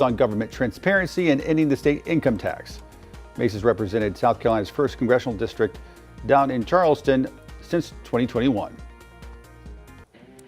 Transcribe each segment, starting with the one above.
on government transparency and ending the state income tax. Macy's represented South Carolina's 1st congressional district down in Charleston since 2021.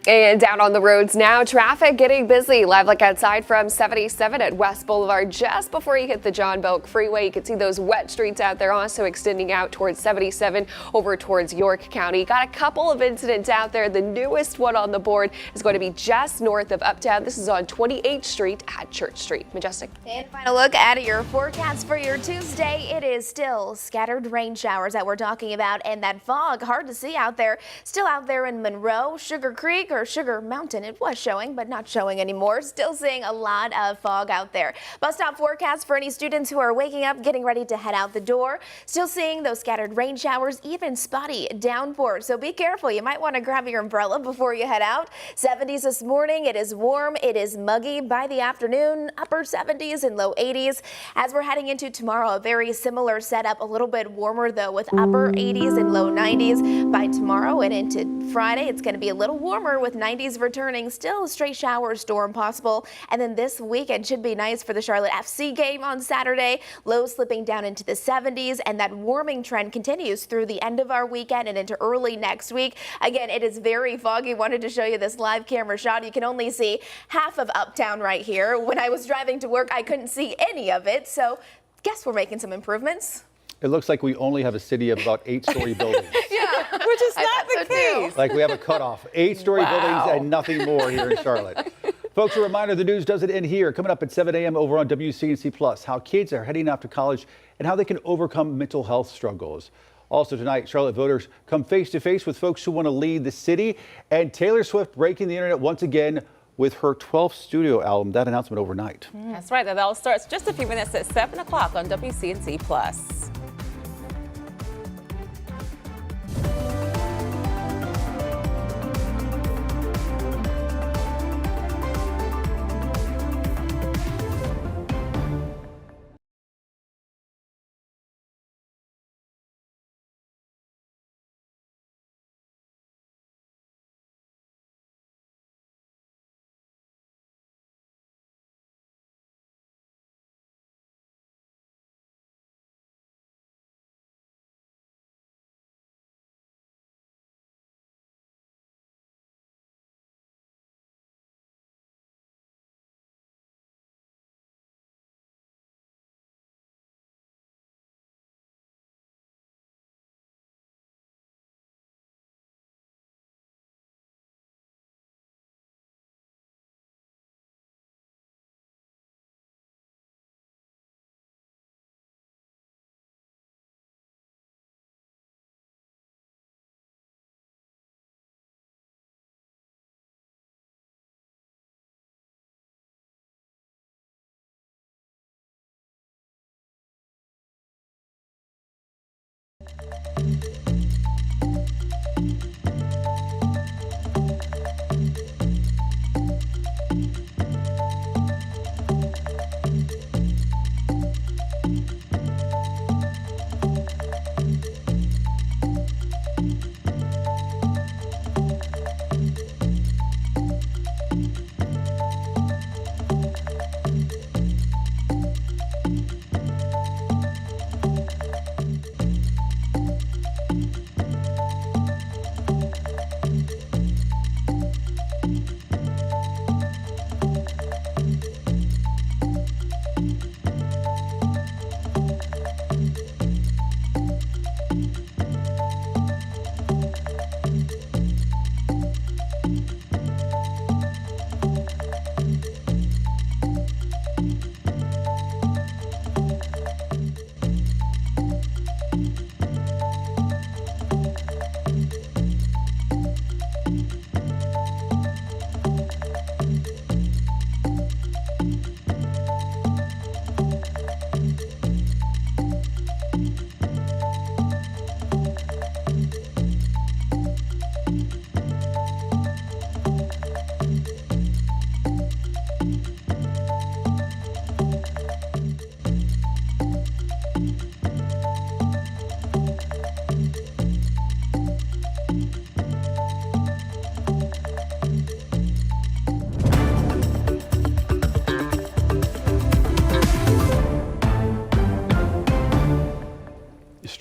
And down on the roads now, traffic getting busy. Live look outside from 77 at West Boulevard just before you hit the John Belk Freeway. You can see those wet streets out there also extending out towards 77 over towards York County. Got a couple of incidents out there. The newest one on the board is going to be just north of Uptown. This is on 28th Street at Church Street. Majestic. And final look at your forecast for your Tuesday. It is still scattered rain showers that we're talking about, and that fog hard to see out there. Still out there in Monroe, Sugar Creek, or Sugar Mountain. It was showing, but not showing anymore. Still seeing a lot of fog out there. Bus stop forecast for any students who are waking up, getting ready to head out the door. Still seeing those scattered rain showers, even spotty downpours. So be careful. You might want to grab your umbrella before you head out. 70s this morning. It is warm. It is muggy by the afternoon. Upper 70s and low 80s. As we're heading into tomorrow, a very similar setup. A little bit warmer though, with upper 80s and low 90s. By tomorrow and into Friday, it's going to be a little warmer with 90s returning. Still a stray shower storm possible. And then this weekend should be nice for the Charlotte FC game on Saturday. Lows slipping down into the 70s, and that warming trend continues through the end of our weekend and into early next week. Again, it is very foggy. Wanted to show you this live camera shot. You can only see half of Uptown right here. When I was driving to work, I couldn't see any of it. So guess we're making some improvements. It looks like we only have a city of about 8-story buildings. Yeah, which is not the case. Like we have a cutoff. 8-story buildings and nothing more here in Charlotte. Folks, a reminder, the news doesn't end here. Coming up at 7 a.m. over on WCNC Plus, how kids are heading off to college and how they can overcome mental health struggles. Also tonight, Charlotte voters come face to face with folks who want to lead the city, and Taylor Swift breaking the internet once again with her 12th studio album. That announcement overnight. That's right. That all starts just a few minutes at 7 o'clock on WCNC Plus.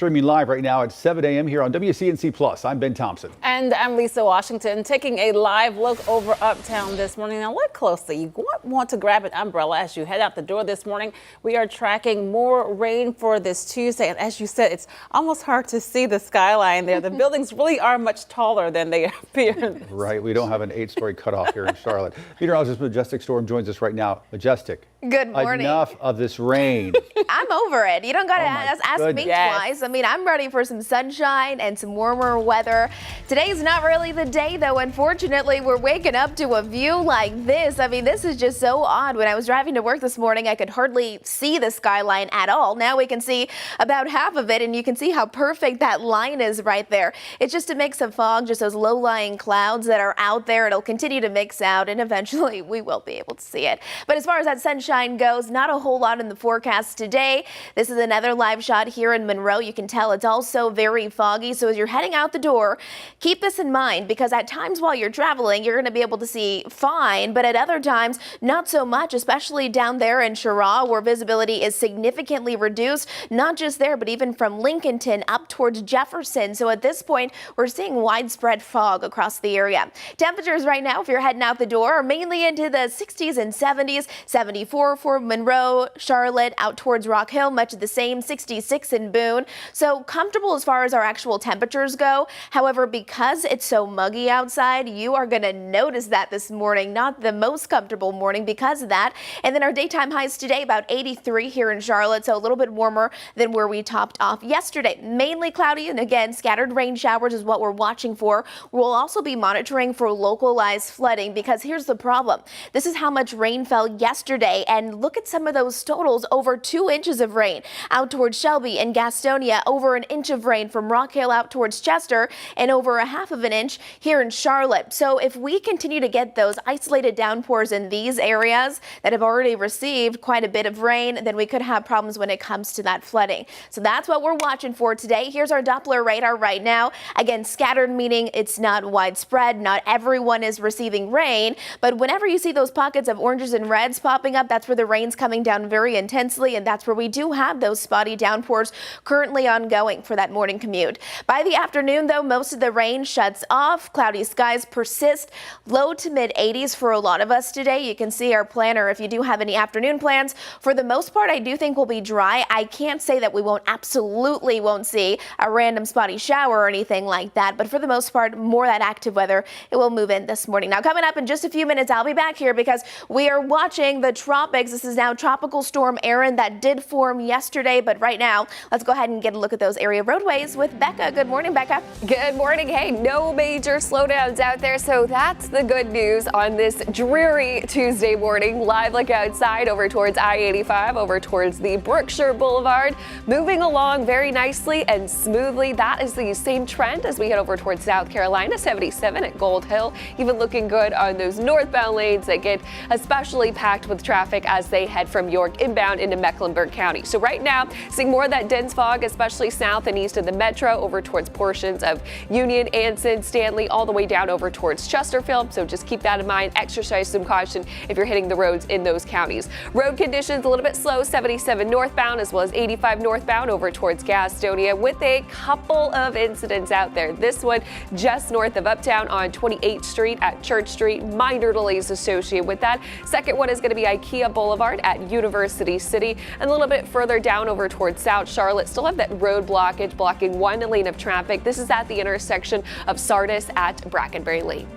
streaming live right now at 7 a.m. here on WCNC Plus. I'm Ben Thompson. And I'm Lisa Washington, taking a live look over uptown this morning. Now look closely. You want to grab an umbrella as you head out the door this morning. We are tracking more rain for this Tuesday. And as you said, it's almost hard to see the skyline there. The buildings really are much taller than they appear. Right. We don't have an 8-story cutoff here in Charlotte. Meteorologist Majestic Storm joins us right now. Majestic. Good morning. Enough of this rain. I'm over it. You don't got to ask me twice. I mean, I'm ready for some sunshine and some warmer weather. Today's not really the day, though. Unfortunately, we're waking up to a view like this. I mean, this is just so odd. When I was driving to work this morning, I could hardly see the skyline at all. Now we can see about half of it, and you can see how perfect that line is right there. It's just a mix of fog, just those low-lying clouds that are out there. It'll continue to mix out, and eventually we will be able to see it. But as far as that sunshine goes, not a whole lot in the forecast today. This is another live shot here in Monroe. You can tell it's also very foggy. So as you're heading out the door, keep this in mind, because at times while you're traveling, you're going to be able to see fine, but at other times, not so much, especially down there in Chirac, where visibility is significantly reduced, not just there, but even from Lincolnton up towards Jefferson. So at this point, we're seeing widespread fog across the area. Temperatures right now, if you're heading out the door, are mainly into the 60s and 70s, 74 for Monroe, Charlotte, out towards Rock Hill, much of the same, 66 in Boone. So comfortable as far as our actual temperatures go. However, because it's so muggy outside, you are going to notice that this morning. Not the most comfortable morning because of that. And then our daytime highs today, about 83 here in Charlotte, so a little bit warmer than where we topped off yesterday. Mainly cloudy, and again, scattered rain showers is what we're watching for. We'll also be monitoring for localized flooding, because here's the problem. This is how much rain fell yesterday. And look at some of those totals, over 2 inches of rain out towards Shelby and Gastonia, over an inch of rain from Rock Hill out towards Chester, and over a half of an inch here in Charlotte. So if we continue to get those isolated downpours in these areas that have already received quite a bit of rain, then we could have problems when it comes to that flooding. So that's what we're watching for today. Here's our Doppler radar right now. Again, scattered meaning it's not widespread. Not everyone is receiving rain, but whenever you see those pockets of oranges and reds popping up, that's where the rain's coming down very intensely, and that's where we do have those spotty downpours currently ongoing for that morning commute. By the afternoon, though, most of the rain shuts off. Cloudy skies persist. Low to mid 80s for a lot of us today. You can see our planner if you do have any afternoon plans. For the most part, I do think we'll be dry. I can't say that we absolutely won't see a random spotty shower or anything like that, but for the most part, more that active weather, it will move in this morning. Now, coming up in just a few minutes, I'll be back here because we are watching the tropics. This is now Tropical Storm Erin that did form yesterday, but right now, let's go ahead and get a look at those area roadways with Becca. Good morning, Becca. Good morning. Hey, no major slowdowns out there, so that's the good news on this dreary Tuesday morning. Live look outside over towards I-85, over towards the Brookshire Boulevard, moving along very nicely and smoothly. That is the same trend as we head over towards South Carolina, 77 at Gold Hill, even looking good on those northbound lanes that get especially packed with traffic as they head from York inbound into Mecklenburg County. So right now, seeing more of that dense fog, especially south and east of the metro, over towards portions of Union, Anson, Stanley, all the way down over towards Chesterfield. So just keep that in mind. Exercise some caution if you're hitting the roads in those counties. Road conditions a little bit slow, 77 northbound as well as 85 northbound over towards Gastonia, with a couple of incidents out there. This one just north of Uptown on 28th Street at Church Street. Minor delays associated with that. Second one is going to be IKEA Boulevard at University City, and a little bit further down over towards South Charlotte. Still have that road blockage blocking one lane of traffic. This is at the intersection of Sardis at Brackenbury Lane.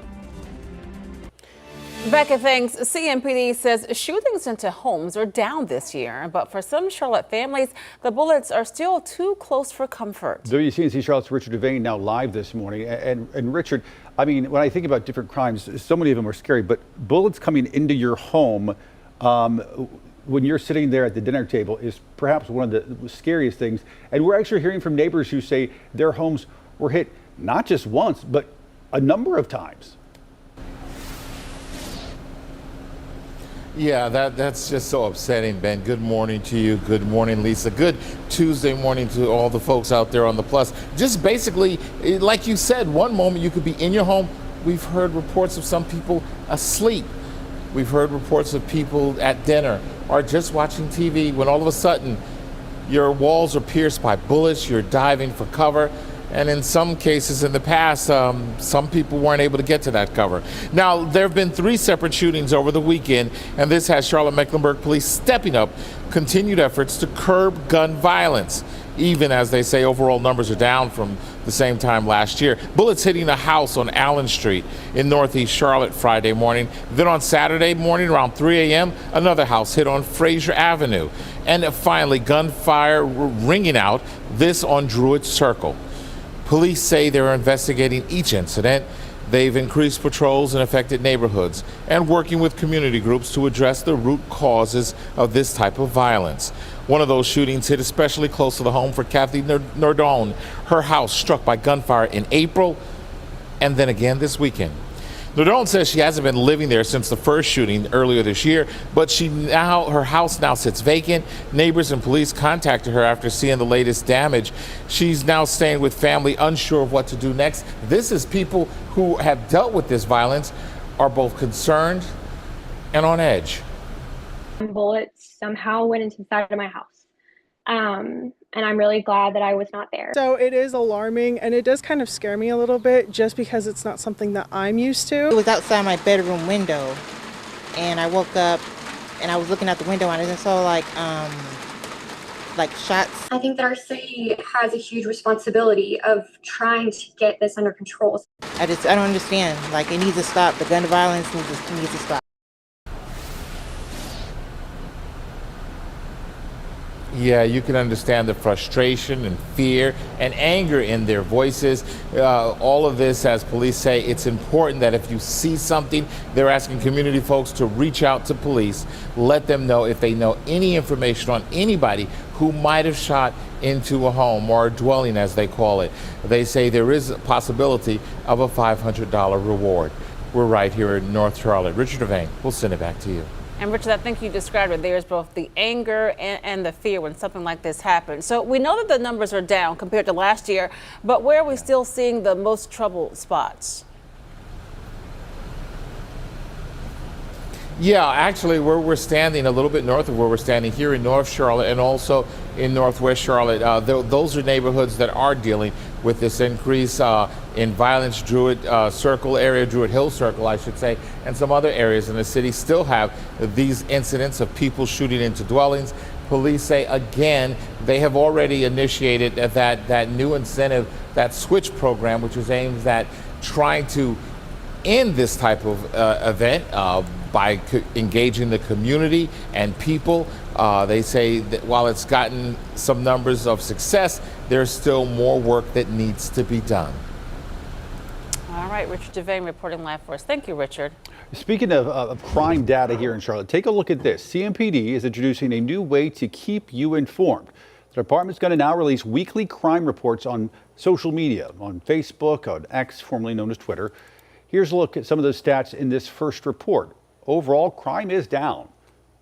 Becca, thanks. CMPD says shootings into homes are down this year, but for some Charlotte families, the bullets are still too close for comfort. WCNC Charlotte's Richard Devane now live this morning. And Richard, I mean, when I think about different crimes, so many of them are scary, but bullets coming into your home when you're sitting there at the dinner table is perhaps one of the scariest things. And we're actually hearing from neighbors who say their homes were hit not just once, but a number of times. Yeah, that's just so upsetting, Ben. Good morning to you. Good morning, Lisa. Good Tuesday morning to all the folks out there on the Plus. Just basically, like you said, one moment you could be in your home. We've heard reports of some people asleep. We've heard reports of people at dinner or just watching TV when all of a sudden Your walls are pierced by bullets, you're diving for cover, and in some cases in the past, some people weren't able to get to that cover. Now, there have been 3 separate shootings over the weekend, and this has Charlotte-Mecklenburg police stepping up continued efforts to curb gun violence, even as they say overall numbers are down from the same time last year. Bullets hitting a house on Allen Street in Northeast Charlotte Friday morning. Then on Saturday morning around 3 a.m., another house hit on Fraser Avenue. And finally, gunfire ringing out, this on Druid Circle. Police say they're investigating each incident. They've increased patrols in affected neighborhoods and working with community groups to address the root causes of this type of violence. One of those shootings hit especially close to the home for Kathy Nardone. Her house struck by gunfire in April and then again this weekend. Nardone says she hasn't been living there since the first shooting earlier this year, but her house now sits vacant. Neighbors and police contacted her after seeing the latest damage. She's now staying with family, unsure of what to do next. This is people who have dealt with this violence are both concerned and on edge. Bullets somehow went into the side of my house. And I'm really glad that I was not there. So it is alarming, and it does kind of scare me a little bit just because it's not something that I'm used to. It was outside my bedroom window, and I woke up and I was looking out the window and I saw like shots. I think that our city has a huge responsibility of trying to get this under control. I don't understand. Like, it needs to stop. The gun violence needs to stop. Yeah, you can understand the frustration and fear and anger in their voices. All of this, as police say, it's important that if you see something, they're asking community folks to reach out to police, let them know if they know any information on anybody who might have shot into a home or a dwelling, as they call it. They say there is a possibility of a $500 reward. We're right here in North Charlotte. Richard Devane, we'll send it back to you. And Richard, I think you described it. There's both the anger and the fear when something like this happens. So we know that the numbers are down compared to last year, but where are we still seeing the most trouble spots? Yeah, actually, where we're standing a little bit north of where we're standing here in North Charlotte and also in Northwest Charlotte, those are neighborhoods that are dealing with this increase in violence. Druid Circle area, Druid Hill Circle, I should say, and some other areas in the city still have these incidents of people shooting into dwellings. Police say, again, they have already initiated that new incentive, that switch program, which is aimed at trying to end this type of event by engaging the community and people. They say that while it's gotten some numbers of success, there's still more work that needs to be done. All right, Richard Devane reporting live for us. Thank you, Richard. Speaking of crime data here in Charlotte, take a look at this. CMPD is introducing a new way to keep you informed. The department's going to now release weekly crime reports on social media, on Facebook, on X, formerly known as Twitter. Here's a look at some of those stats in this first report. Overall, crime is down.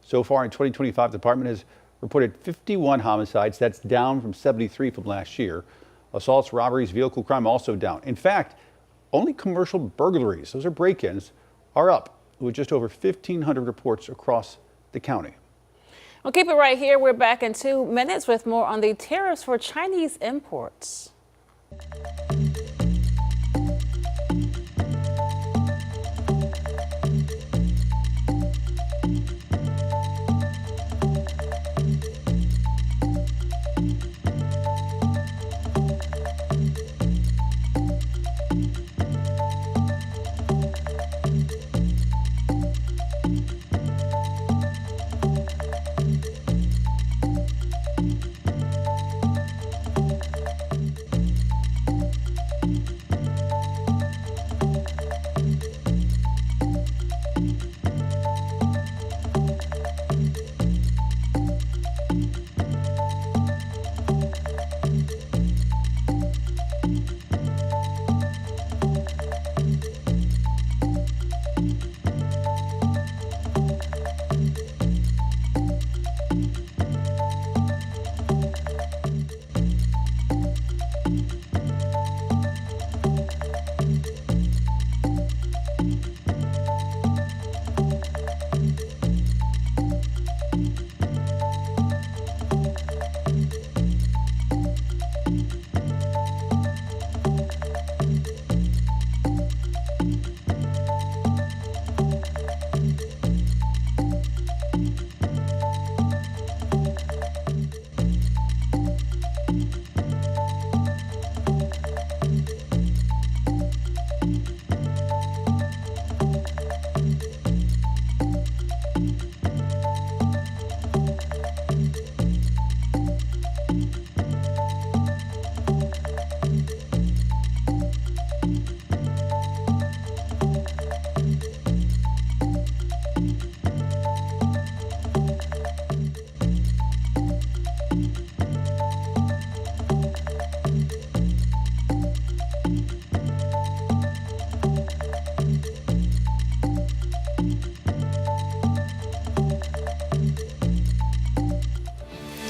So far in 2025, the department has reported 51 homicides. That's down from 73 from last year. Assaults, robberies, vehicle crime also down. In fact, only commercial burglaries, those are break-ins, are up with just over 1,500 reports across the county. Well, keep it right here. We're back in 2 minutes with more on the tariffs for Chinese imports.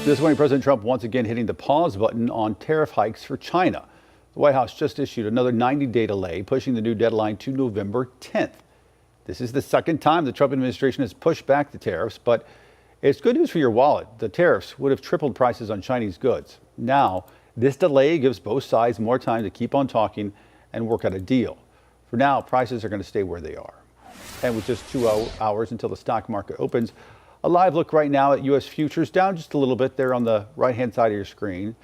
This morning, President Trump once again hitting the pause button on tariff hikes for China. The White House just issued another 90-day delay, pushing the new deadline to November 10th. This is the second time the Trump administration has pushed back the tariffs, but it's good news for your wallet. The tariffs would have tripled prices on Chinese goods. Now, this delay gives both sides more time to keep on talking and work out a deal. For now, prices are going to stay where they are. And with just 2 hours until the stock market opens, a live look right now at U.S. futures, down just a little bit there on the right-hand side of your screen,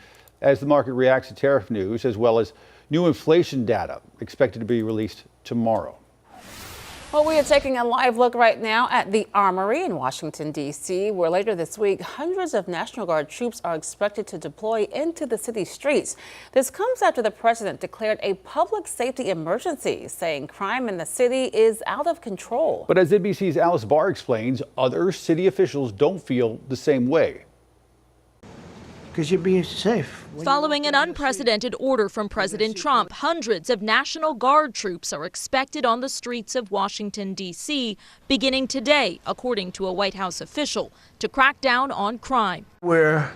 as the market reacts to tariff news, as well as new inflation data expected to be released tomorrow. Well, we are taking a live look right now at the Armory in Washington, D.C., where later this week, hundreds of National Guard troops are expected to deploy into the city streets. This comes after the president declared a public safety emergency, saying crime in the city is out of control. But as NBC's Alice Barr explains, other city officials don't feel the same way. Because you're being safe. Following an unprecedented order from President Trump, hundreds of National Guard troops are expected on the streets of Washington, D.C., beginning today, according to a White House official, to crack down on crime. We're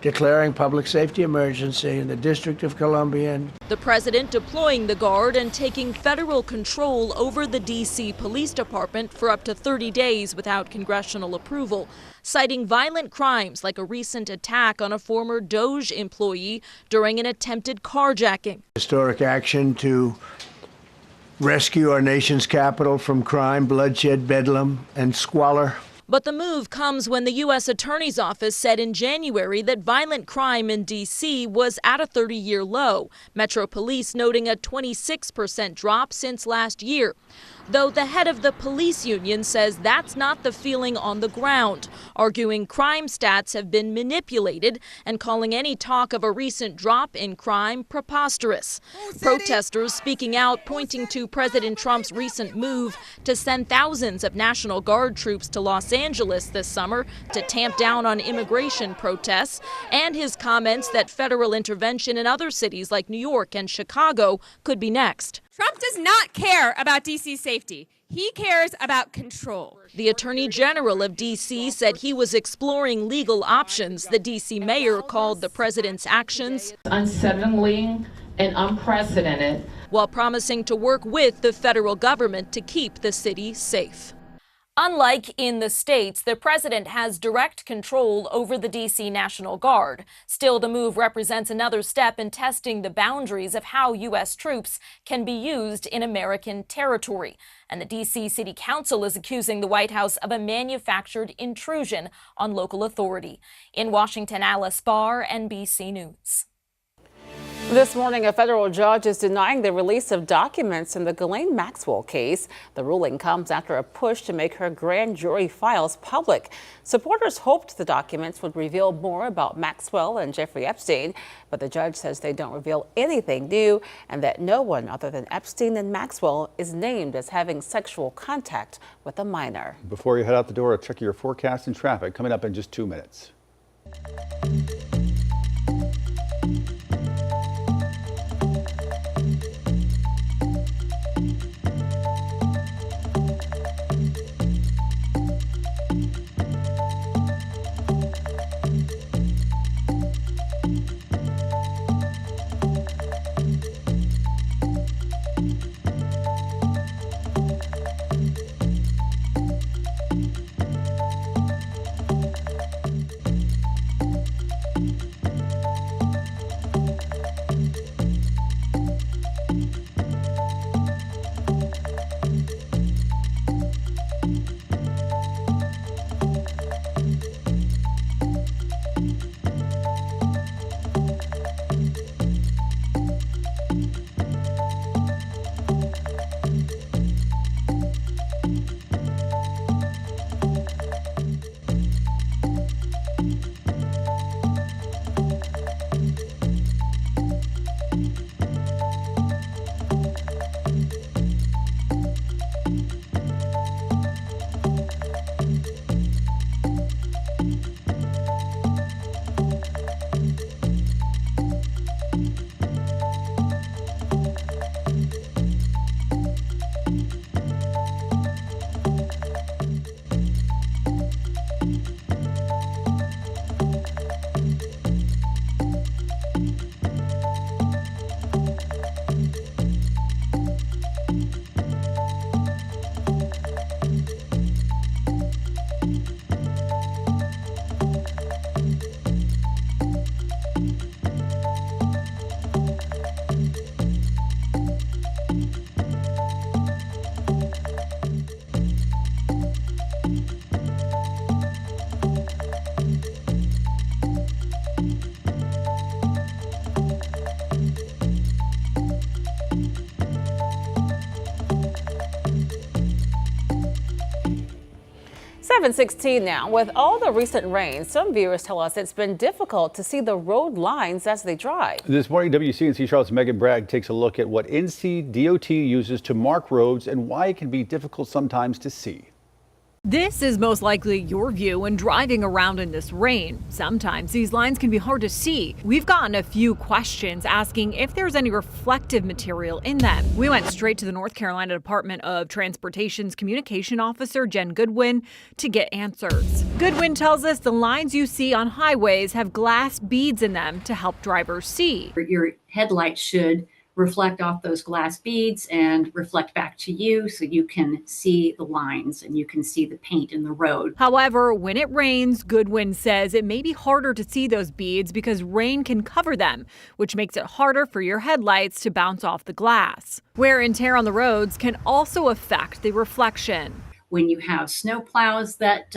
declaring public safety emergency in the District of Columbia. The president deploying the Guard and taking federal control over the D.C. Police Department for up to 30 days without congressional approval, citing violent crimes like a recent attack on a former DOJ employee during an attempted carjacking. Historic action to rescue our nation's capital from crime, bloodshed, bedlam, and squalor. But the move comes when the U.S. Attorney's Office said in January that violent crime in D.C. was at a 30-year low, Metro Police noting a 26% drop since last year. Though the head of the police union says that's not the feeling on the ground, arguing crime stats have been manipulated and calling any talk of a recent drop in crime preposterous. Protesters speaking out, pointing to President Trump's recent move to send thousands of National Guard troops to Los Angeles this summer to tamp down on immigration protests, and his comments that federal intervention in other cities like New York and Chicago could be next. Trump does not care about D.C.'s safety. He cares about control. The Attorney General of D.C. said he was exploring legal options. The D.C. mayor called the president's actions unsettling and unprecedented, while promising to work with the federal government to keep the city safe. Unlike in the states, the president has direct control over the D.C. National Guard. Still, the move represents another step in testing the boundaries of how U.S. troops can be used in American territory. And the D.C. City Council is accusing the White House of a manufactured intrusion on local authority. In Washington, Alice Barr, NBC News. This morning, a federal judge is denying the release of documents in the Ghislaine Maxwell case. The ruling comes after a push to make her grand jury files public. Supporters hoped the documents would reveal more about Maxwell and Jeffrey Epstein, but the judge says they don't reveal anything new and that no one other than Epstein and Maxwell is named as having sexual contact with a minor. Before you head out the door, check your forecast and traffic coming up in just 2 minutes. 7:16 now. With all the recent rain, some viewers tell us it's been difficult to see the road lines as they drive. This morning, WCNC Charlotte's Megan Bragg takes a look at what NCDOT uses to mark roads and why it can be difficult sometimes to see. This is most likely your view when driving around in this rain. Sometimes these lines can be hard to see. We've gotten a few questions asking if there's any reflective material in them. We went straight to the North Carolina Department of Transportation's communication officer, Jen Goodwin, to get answers. Goodwin tells us the lines you see on highways have glass beads in them to help drivers see. Your headlights should reflect off those glass beads and reflect back to you so you can see the lines and you can see the paint in the road. However, when it rains, Goodwin says it may be harder to see those beads because rain can cover them, which makes it harder for your headlights to bounce off the glass. Wear and tear on the roads can also affect the reflection. When you have snow plows that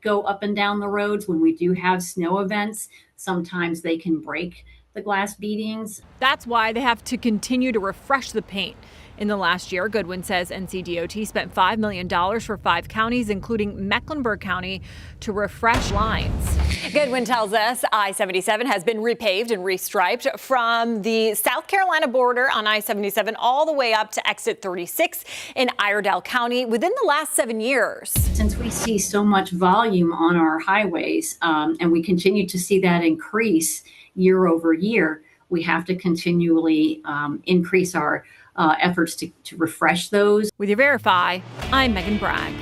go up and down the roads, when we do have snow events, sometimes they can break the glass beadings. That's why they have to continue to refresh the paint. In the last year, Goodwin says NCDOT spent $5 million for 5 counties, including Mecklenburg County, to refresh lines. Goodwin tells us I-77 has been repaved and restriped from the South Carolina border on I-77 all the way up to exit 36 in Iredell County within the last 7 years. Since we see so much volume on our highways and we continue to see that increase year over year, we have to continually increase our efforts to refresh those. With your Verify, I'm Megan Bragg.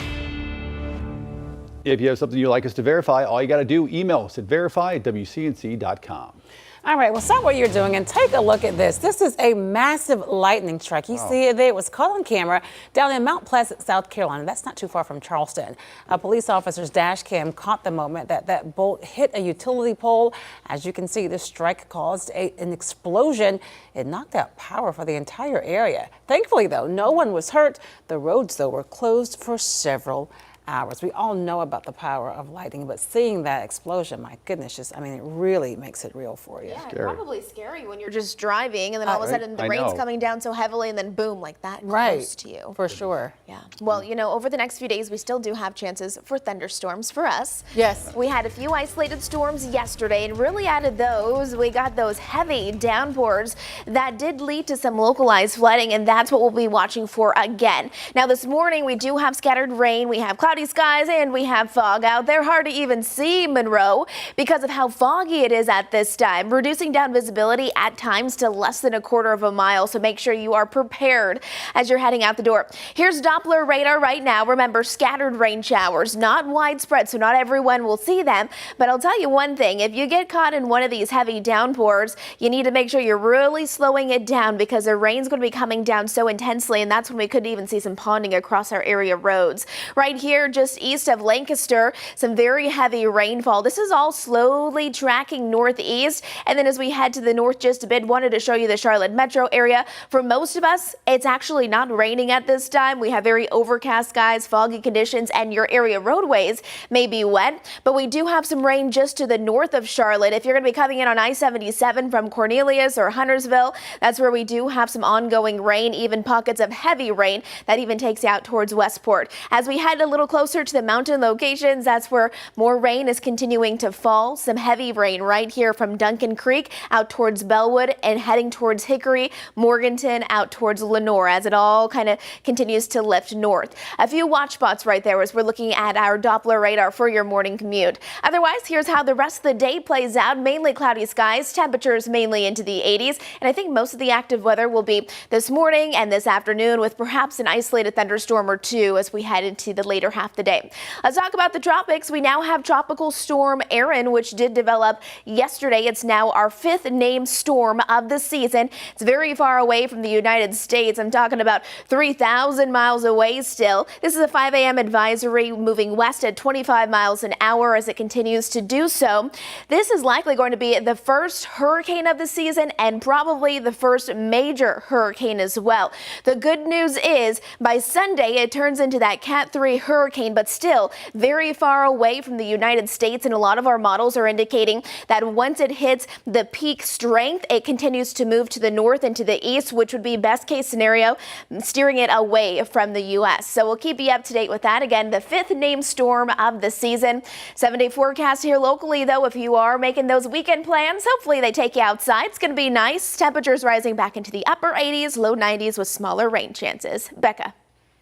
If you have something you'd like us to verify, all you got to do, email us at verify@wcnc.com. All right, well, stop what you're doing and take a look at this. This is a massive lightning strike. You see it there. It was caught on camera down in Mount Pleasant, South Carolina. That's not too far from Charleston. A police officer's dash cam caught the moment that bolt hit a utility pole. As you can see, the strike caused an explosion. It knocked out power for the entire area. Thankfully, though, no one was hurt. The roads, though, were closed for several hours. We all know about the power of lightning, but seeing that explosion, my goodness, it really makes it real for you. Yeah, probably scary when you're just driving and then all of a sudden the rain's coming down so heavily and then boom, like that close to you. For sure. Yeah. Well, you know, over the next few days, we still do have chances for thunderstorms for us. Yes. We had a few isolated storms yesterday, and really out of those, we got those heavy downpours that did lead to some localized flooding, and that's what we'll be watching for again. Now, this morning, we do have scattered rain. We have cloudy skies and we have fog out there. Hard to even see Monroe because of how foggy it is at this time, reducing down visibility at times to less than 1/4 of a mile. So make sure you are prepared as you're heading out the door. Here's Doppler radar right now. Remember, scattered rain showers, not widespread, so not everyone will see them. But I'll tell you one thing, if you get caught in one of these heavy downpours, you need to make sure you're really slowing it down because the rain's going to be coming down so intensely, and that's when we could even see some ponding across our area roads. Right here, just east of Lancaster, some very heavy rainfall. This is all slowly tracking northeast. And then as we head to the north just a bit, wanted to show you the Charlotte metro area. For most of us, it's actually not raining at this time. We have very overcast skies, foggy conditions, and your area roadways may be wet. But we do have some rain just to the north of Charlotte. If you're going to be coming in on I-77 from Cornelius or Huntersville, that's where we do have some ongoing rain, even pockets of heavy rain that even takes you out towards Westport. As we head a little closer to the mountain locations, that's where more rain is continuing to fall. Some heavy rain right here from Duncan Creek out towards Bellwood and heading towards Hickory, Morganton, out towards Lenore as it all kind of continues to lift north. A few watch spots right there as we're looking at our Doppler radar for your morning commute. Otherwise, here's how the rest of the day plays out. Mainly cloudy skies, temperatures mainly into the 80s, and I think most of the active weather will be this morning and this afternoon with perhaps an isolated thunderstorm or two as we head into the later half of the day. Let's talk about the tropics. We now have Tropical Storm Erin, which did develop yesterday. It's now our 5th named storm of the season. It's very far away from the United States. I'm talking about 3,000 miles away still. This is a 5 a.m. advisory moving west at 25 miles an hour as it continues to do so. This is likely going to be the first hurricane of the season and probably the first major hurricane as well. The good news is by Sunday, it turns into that Cat 3 hurricane hurricane, but still very far away from the United States. And a lot of our models are indicating that once it hits the peak strength, it continues to move to the north and to the east, which would be best case scenario, steering it away from the U.S. So we'll keep you up to date with that. Again, the 5th named storm of the season. 7-day forecast here locally, though, if you are making those weekend plans, hopefully they take you outside. It's going to be nice. Temperatures rising back into the upper 80s, low 90s with smaller rain chances. Becca.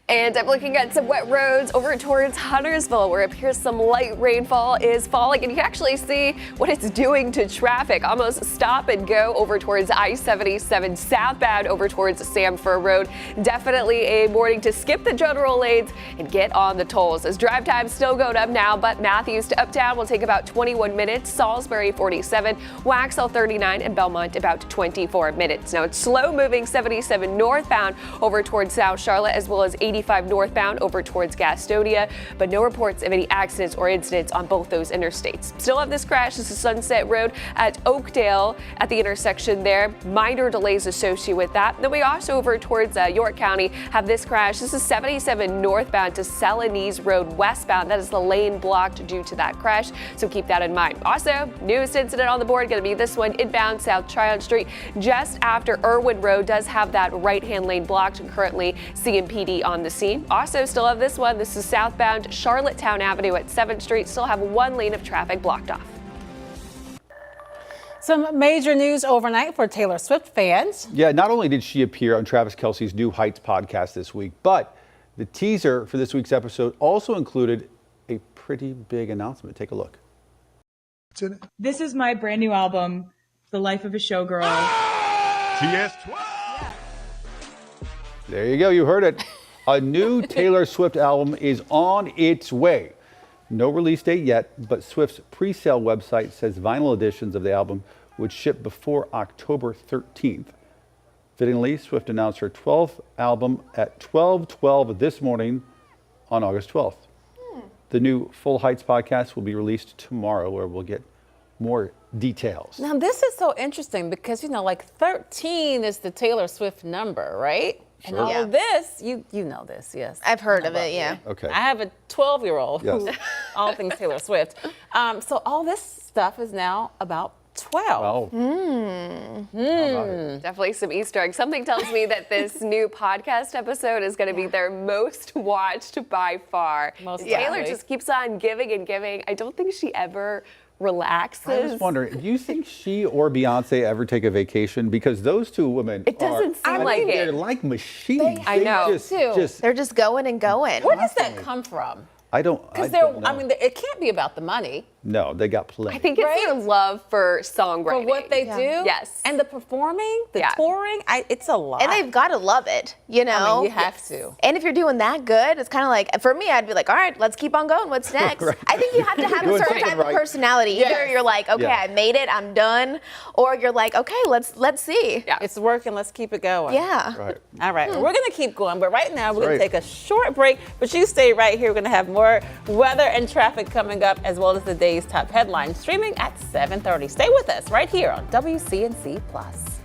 And I'm looking at some wet roads over towards Huntersville, where it appears some light rainfall is falling, and you can actually see what it's doing to traffic. Almost stop and go over towards I-77 southbound over towards Samford Road. Definitely a morning to skip the general lanes and get on the tolls, as drive times still going up now, but Matthews to Uptown will take about 21 minutes, Salisbury 47, Waxhaw 39, and Belmont about 24 minutes. Now it's slow moving 77 northbound over towards South Charlotte, as well as 85 northbound over towards Gastonia, but no reports of any accidents or incidents on both those interstates. Still have this crash. This is Sunset Road at Oakdale at the intersection there. Minor delays associated with that. Then we also over towards York County have this crash. This is 77 northbound to Celanese Road westbound. That is the lane blocked due to that crash, so keep that in mind. Also, newest incident on the board going to be this one inbound South Tryon Street just after Irwin Road does have that right-hand lane blocked, and currently CMPD on the scene. Also still have this one. This is southbound Charlottetown Avenue at 7th Street. Still have one lane of traffic blocked off. Some major news overnight for Taylor Swift fans. Yeah, not only did she appear on Travis Kelce's New Heights podcast this week, but the teaser for this week's episode also included a pretty big announcement. Take a look. This is my brand new album, The Life of a Showgirl. TS12. There you go. You heard it. A new Taylor Swift album is on its way. No release date yet, but Swift's pre-sale website says vinyl editions of the album would ship before October 13th. Fittingly, Swift announced her 12th album at 12:12 this morning on August 12th. The new Full Heights podcast will be released tomorrow, where we'll get more details. Now, this is so interesting because, like 13 is the Taylor Swift number, right? Sure. And all of this, you know this, yes. I've heard of it, yeah. Okay. I have a 12-year-old Yes. who all things Taylor Swift. So all this stuff is now about 12. Definitely some Easter eggs. Something tells me that this new podcast episode is going to be their most watched by far. Taylor likely. just keeps on giving and giving. I don't think she ever relaxes. I was wondering, do you think she or Beyonce ever take a vacation? Because those two women It doesn't seem like they're it. like machines. I know. They're just going and going. Where does that come from? I don't Because know. it can't be about the money. No, they got plenty. I think it's their love for songwriting. For what they do? Yes. And the performing, the touring, it's a lot. And they've got to love it, you know? I mean, you have to. And if you're doing that good, it's kind of like, for me, I'd be like, all right, let's keep on going. What's next? Right. I think you have to have a Doing certain something type of right. personality. Either Yes. you're like, okay, Yeah. I made it, I'm done. Or you're like, okay, let's see. Yeah. It's working. Let's keep it going. Yeah. Right. All right. We're going to keep going. But right now, we're going right. to take a short break. But you stay right here. We're going to have more weather and traffic coming up, as well as the day's top headlines streaming at 7:30. Stay with us right here on WCNC Plus.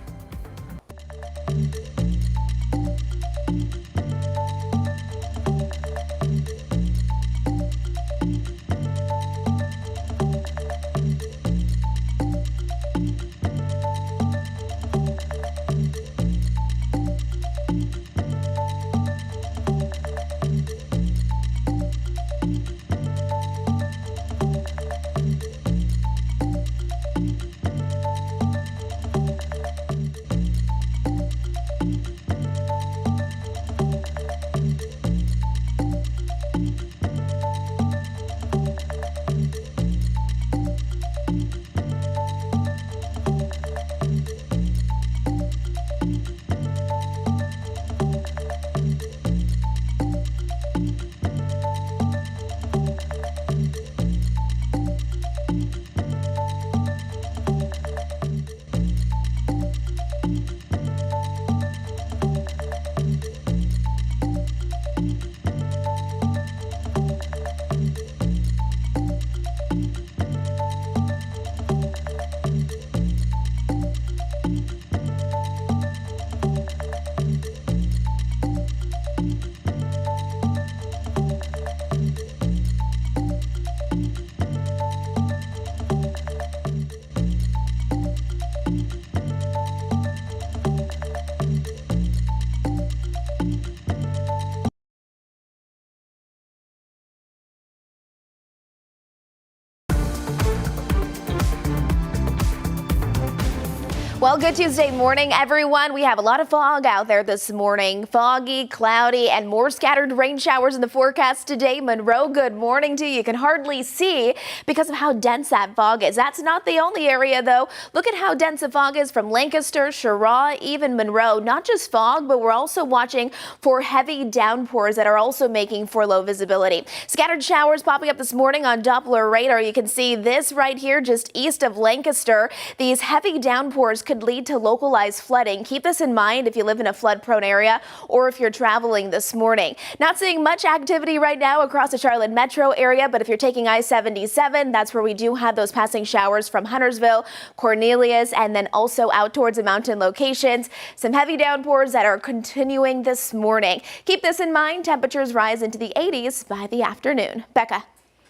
Well, good Tuesday morning, everyone. We have a lot of fog out there this morning. Foggy, cloudy, and more scattered rain showers in the forecast today. Monroe, good morning to you. You can hardly see because of how dense that fog is. That's not the only area, though. Look at how dense the fog is from Lancaster, Cheraw, even Monroe. Not just fog, but we're also watching for heavy downpours that are also making for low visibility. Scattered showers popping up this morning on Doppler radar. You can see this right here just east of Lancaster. These heavy downpours could lead to localized flooding. Keep this in mind if you live in a flood-prone area or if you're traveling this morning. Not seeing much activity right now across the Charlotte metro area, but if you're taking I-77, that's where we do have those passing showers from Huntersville, Cornelius, and then also out towards the mountain locations. Some heavy downpours that are continuing this morning. Keep this in mind. Temperatures rise into the 80s by the afternoon. Becca.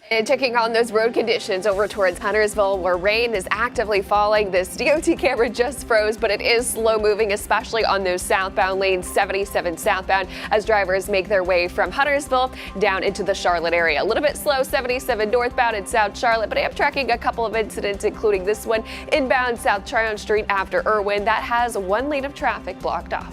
And checking on those road conditions over towards Huntersville, where rain is actively falling. This DOT camera just froze, but it is slow moving, especially on those southbound lanes, 77 southbound, as drivers make their way from Huntersville down into the Charlotte area. A little bit slow, 77 northbound in South Charlotte, but I am tracking a couple of incidents, including this one inbound South Tryon Street after Irwin. That has one lane of traffic blocked off.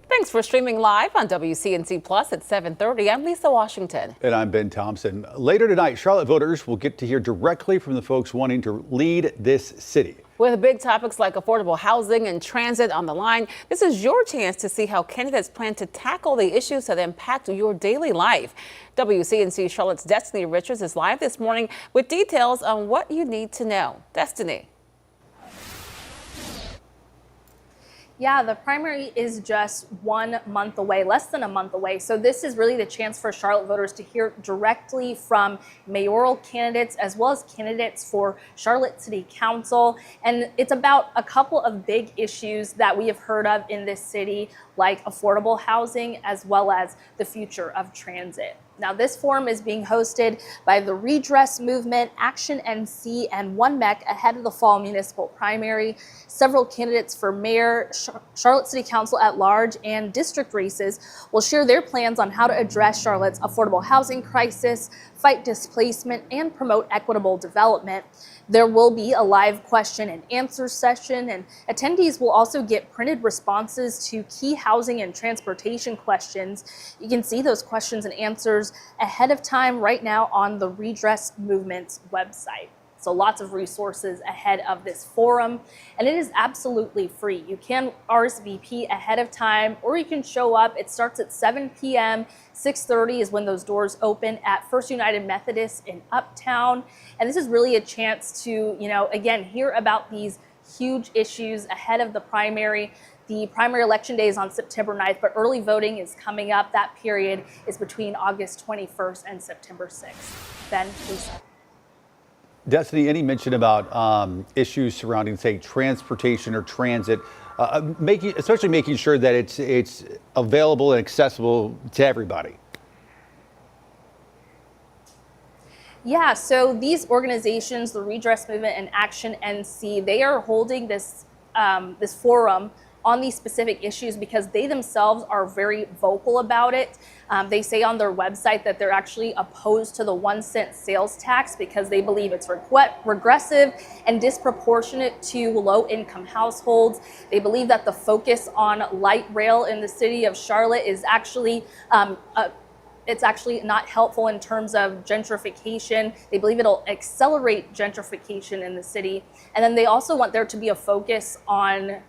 Thanks for streaming live on WCNC Plus at 7:30. I'm Lisa Washington. And I'm Ben Thompson. Later tonight, Charlotte voters will get to hear directly from the folks wanting to lead this city. With big topics like affordable housing and transit on the line, this is your chance to see how candidates plan to tackle the issues that impact your daily life. WCNC Charlotte's Destiny Richards is live this morning with details on what you need to know. Destiny. Yeah, the primary is just 1 month away, less than a month away. So this is really the chance for Charlotte voters to hear directly from mayoral candidates as well as candidates for Charlotte City Council. And it's about a couple of big issues that we have heard of in this city, like affordable housing as well as the future of transit. Now, this forum is being hosted by the Redress Movement, Action NC, and One MEC ahead of the fall municipal primary. Several candidates for mayor, Charlotte City Council at large, and district races will share their plans on how to address Charlotte's affordable housing crisis, fight displacement, and promote equitable development. There will be a live question and answer session, and attendees will also get printed responses to key housing and transportation questions. You can see those questions and answers ahead of time right now on the Redress Movement's website. So lots of resources ahead of this forum, and it is absolutely free. You can RSVP ahead of time, or you can show up. It starts at 7 p.m. 6:30 is when those doors open at First United Methodist in Uptown. And this is really a chance to, again, hear about these huge issues ahead of the primary. The primary election day is on September 9th, but early voting is coming up. That period is between August 21st and September 6th. Ben, Lisa. Destiny, any mention about issues surrounding, say, transportation or transit, especially making sure that it's available and accessible to everybody? Yeah, so these organizations, the Redress Movement and Action NC, they are holding this this forum on these specific issues because they themselves are very vocal about it. They say on their website that they're actually opposed to the 1-cent sales tax because they believe it's regressive and disproportionate to low-income households. They believe that the focus on light rail in the city of Charlotte is actually it's actually not helpful in terms of gentrification. They believe it'll accelerate gentrification in the city. And then they also want there to be a focus on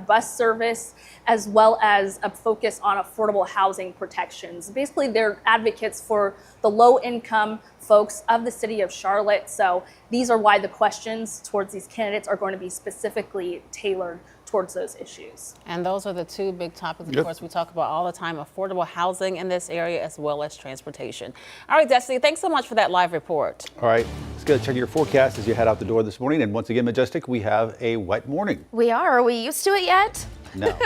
bus service, as well as a focus on affordable housing protections. Basically, they're advocates for the low-income folks of the city of Charlotte. So these are why the questions towards these candidates are going to be specifically tailored towards those issues. And those are the two big topics, of course, we talk about all the time: affordable housing in this area, as well as transportation. All right, Destiny, thanks so much for that live report. All right, let's go check your forecast as you head out the door this morning. And once again, Majestic, we have a wet morning. We are. Are we used to it yet? No.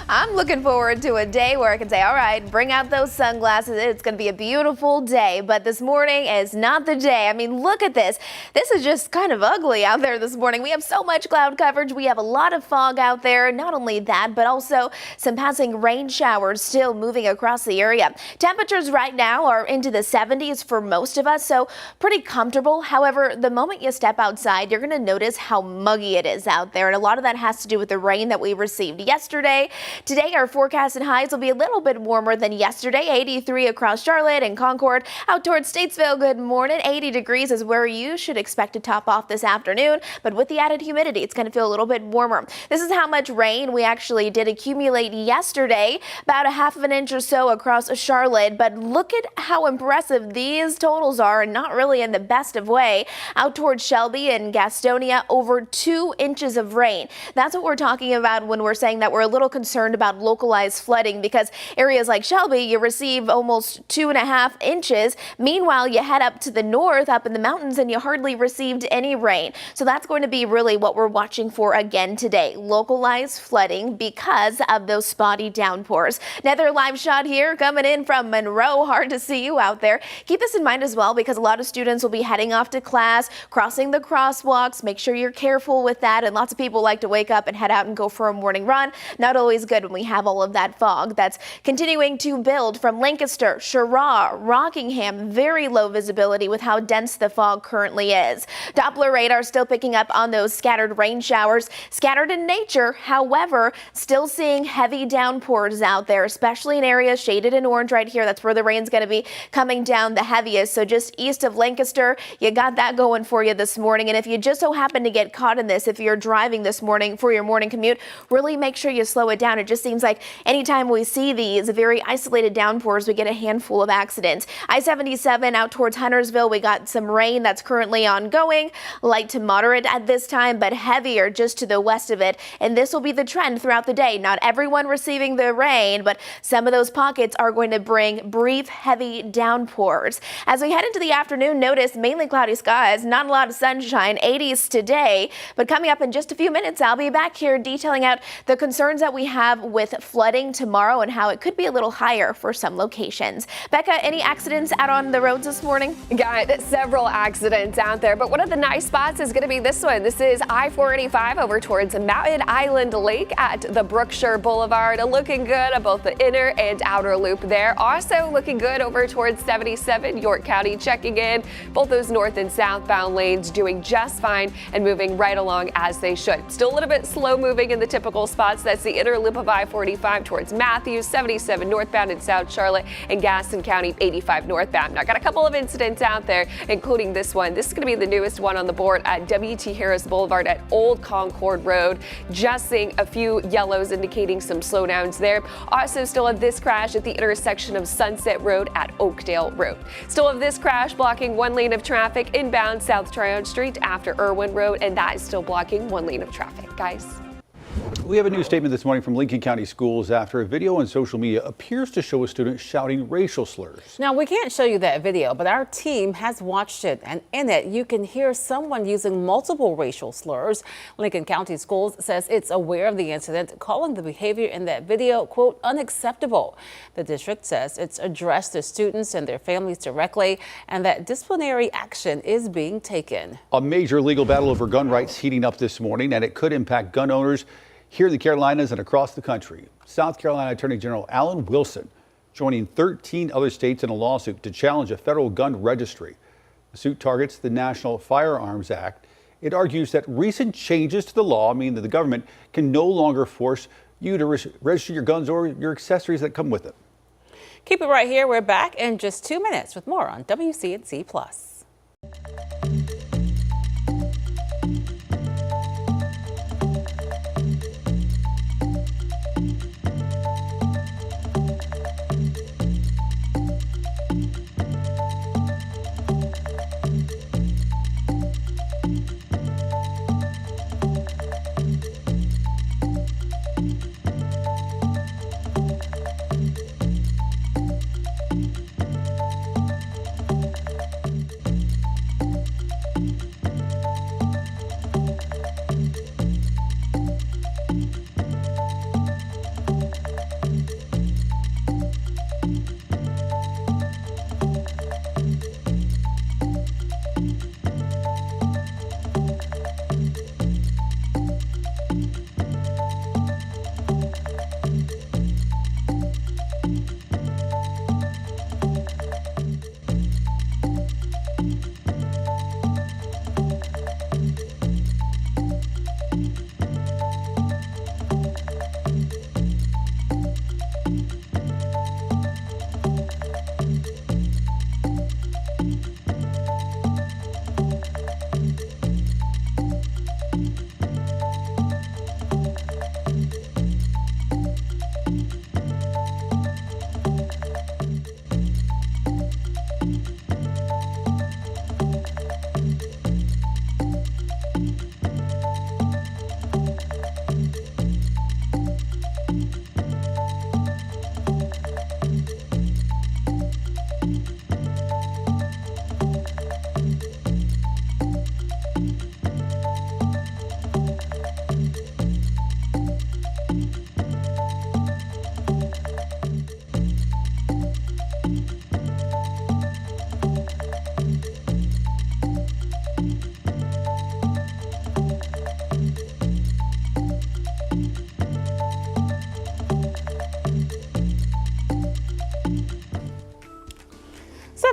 I'm looking forward to a day where I can say, all right, bring out those sunglasses. It's going to be a beautiful day. But this morning is not the day. I mean, look at this. This is just kind of ugly out there this morning. We have so much cloud coverage. We have a lot of fog out there. Not only that, but also some passing rain showers still moving across the area. Temperatures right now are into the 70s for most of us, so pretty comfortable. However, the moment you step outside, you're going to notice how muggy it is out there. And a lot of that has to do with the rain that we received yesterday. Today, our forecast and highs will be a little bit warmer than yesterday. 83 across Charlotte and Concord. Out towards Statesville, good morning. 80 degrees is where you should expect to top off this afternoon. But with the added humidity, it's going to feel a little bit warmer. This is how much rain we actually did accumulate yesterday. About a half of an inch or so across Charlotte. But look at how impressive these totals are, and not really in the best of way. Out towards Shelby and Gastonia, over 2 inches of rain. That's what we're talking about when we're saying that we're a little concerned about localized flooding, because areas like Shelby, you receive almost 2.5 inches. Meanwhile, you head up to the north, up in the mountains, and you hardly received any rain. So that's going to be really what we're watching for again today. Localized flooding because of those spotty downpours. Another live shot here coming in from Monroe. Hard to see you out there. Keep this in mind as well, because a lot of students will be heading off to class, crossing the crosswalks. Make sure you're careful with that. And lots of people like to wake up and head out and go for a morning run. Not always good when we have all of that fog that's continuing to build from Lancaster, Cheraw, Rockingham. Very low visibility with how dense the fog currently is. Doppler radar still picking up on those scattered rain showers. Scattered in nature, however, still seeing heavy downpours out there, especially in areas shaded in orange right here. That's where the rain's going to be coming down the heaviest. So just east of Lancaster, you got that going for you this morning. And if you just so happen to get caught in this, if you're driving this morning for your morning commute, really make sure you slow it down. It just seems like anytime we see these very isolated downpours, we get a handful of accidents. I-77 out towards Huntersville, we got some rain that's currently ongoing. Light to moderate at this time, but heavier just to the west of it. And this will be the trend throughout the day. Not everyone receiving the rain, but some of those pockets are going to bring brief, heavy downpours. As we head into the afternoon, notice mainly cloudy skies, not a lot of sunshine, 80s today. But coming up in just a few minutes, I'll be back here detailing out the concerns that we have with flooding tomorrow and how it could be a little higher for some locations. Becca, any accidents out on the roads this morning? Got several accidents out there, but one of the nice spots is going to be this one. This is I-485 over towards Mountain Island Lake at the Brookshire Boulevard. Looking good on both the inner and outer loop there. Also looking good over towards 77 York County, checking in. Both those north and southbound lanes doing just fine and moving right along as they should. Still a little bit slow moving in the typical spots. That's the inner loop of I-45 towards Matthews, 77 northbound in South Charlotte, and Gaston County 85 northbound. Now, got a couple of incidents out there, including this one. This is going to be the newest one on the board at W.T. Harris Boulevard at Old Concord Road. Just seeing a few yellows indicating some slowdowns there. Also still have this crash at the intersection of Sunset Road at Oakdale Road. Still have this crash blocking one lane of traffic inbound South Tryon Street after Irwin Road, and that is still blocking one lane of traffic, guys. We have a new statement this morning from Lincoln County Schools after a video on social media appears to show a student shouting racial slurs. Now, we can't show you that video, but our team has watched it, and in it, you can hear someone using multiple racial slurs. Lincoln County Schools says it's aware of the incident, calling the behavior in that video, quote, unacceptable. The district says it's addressed the students and their families directly, and that disciplinary action is being taken. A major legal battle over gun rights heating up this morning, and it could impact gun owners here in the Carolinas and across the country. South Carolina Attorney General Alan Wilson joining 13 other states in a lawsuit to challenge a federal gun registry. The suit targets the National Firearms Act. It argues that recent changes to the law mean that the government can no longer force you to register your guns or your accessories that come with them. Keep it right here. We're back in just 2 minutes with more on WCNC Plus.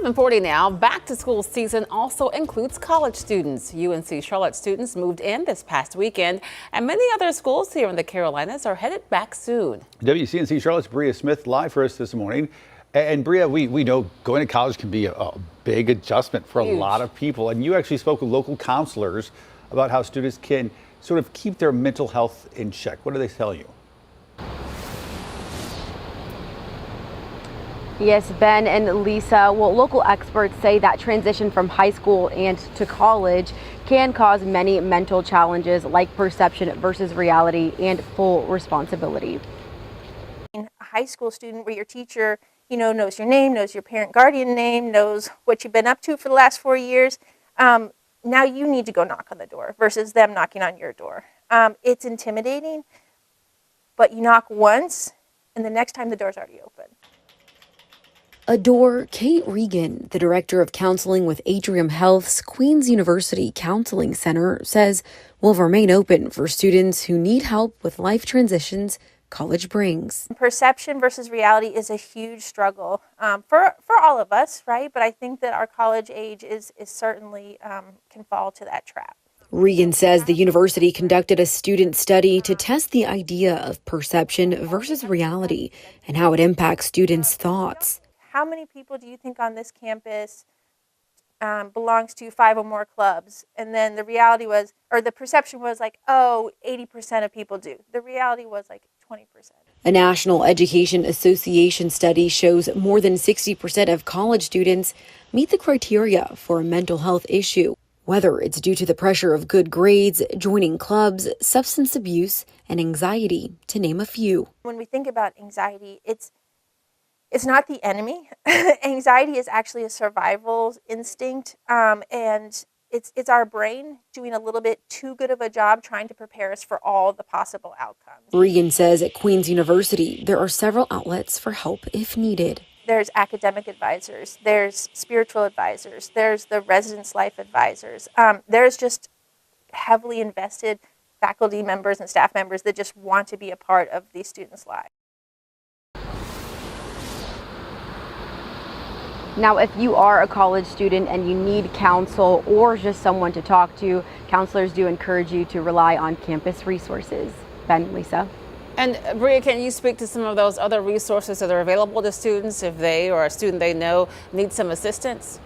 .40 now. Back to school season also includes college students. UNC Charlotte students moved in this past weekend, and many other schools here in the Carolinas are headed back soon. WCNC Charlotte's Bria Smith live for us this morning. And Bria, we know going to college can be a big adjustment for a lot of people. And you actually spoke with local counselors about how students can sort of keep their mental health in check. What do they tell you? Yes, Ben and Lisa. Well, local experts say that transition from high school and to college can cause many mental challenges like perception versus reality and full responsibility. A high school student where your teacher, knows your name, knows your parent guardian name, knows what you've been up to for the last 4 years. Now you need to go knock on the door versus them knocking on your door. It's intimidating, but you knock once and the next time the door's already open. Adore Kate Regan, the director of counseling with Atrium Health's Queen's University Counseling Center, says will remain open for students who need help with life transitions college brings. Perception versus reality is a huge struggle for all of us, right? But I think that our college age is certainly can fall to that trap. Regan says the university conducted a student study to test the idea of perception versus reality and how it impacts students' thoughts. How many people do you think on this campus belongs to 5 or more clubs? And then the reality was, or the perception was like, 80% of people do. The reality was like 20%. A National Education Association study shows more than 60% of college students meet the criteria for a mental health issue. whether it's due to the pressure of good grades, joining clubs, substance abuse, and anxiety, to name a few. When we think about anxiety, it's not the enemy. Anxiety is actually a survival instinct, and it's our brain doing a little bit too good of a job trying to prepare us for all the possible outcomes. Regan says at Queen's University, there are several outlets for help if needed. There's academic advisors, there's spiritual advisors, there's the residence life advisors. There's just heavily invested faculty members and staff members that just want to be a part of these students' lives. Now, if you are a college student and you need counsel or just someone to talk to, counselors do encourage you to rely on campus resources. Ben, Lisa. And Bria, can you speak to some of those other resources that are available to students if they or a student they know needs some assistance?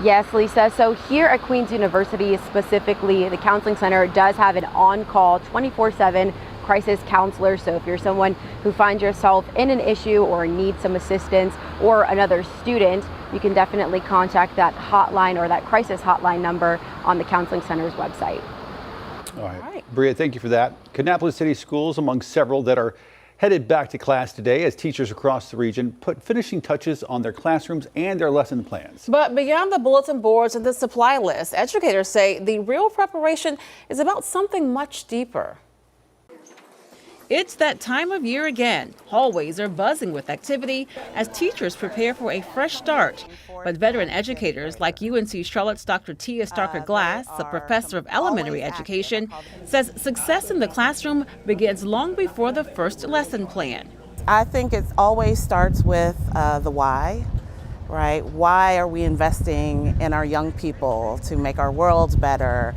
Yes, Lisa. So here at Queen's University, specifically, the Counseling Center does have an on-call 24/7 crisis counselor. So if you're someone who finds yourself in an issue or needs some assistance, or another student, you can definitely contact that hotline or that crisis hotline number on the Counseling Center's website. All right. Bria, thank you for that. Kannapolis City Schools among several that are headed back to class today as teachers across the region put finishing touches on their classrooms and their lesson plans. But beyond the bulletin boards and the supply list, educators say the real preparation is about something much deeper. It's that time of year again. Hallways are buzzing with activity as teachers prepare for a fresh start. But veteran educators like UNC Charlotte's Dr. Tia Starker-Glass, the professor of elementary education, says success in the classroom begins long before the first lesson plan. I think it always starts with the why, right? Why are we investing in our young people to make our worlds better?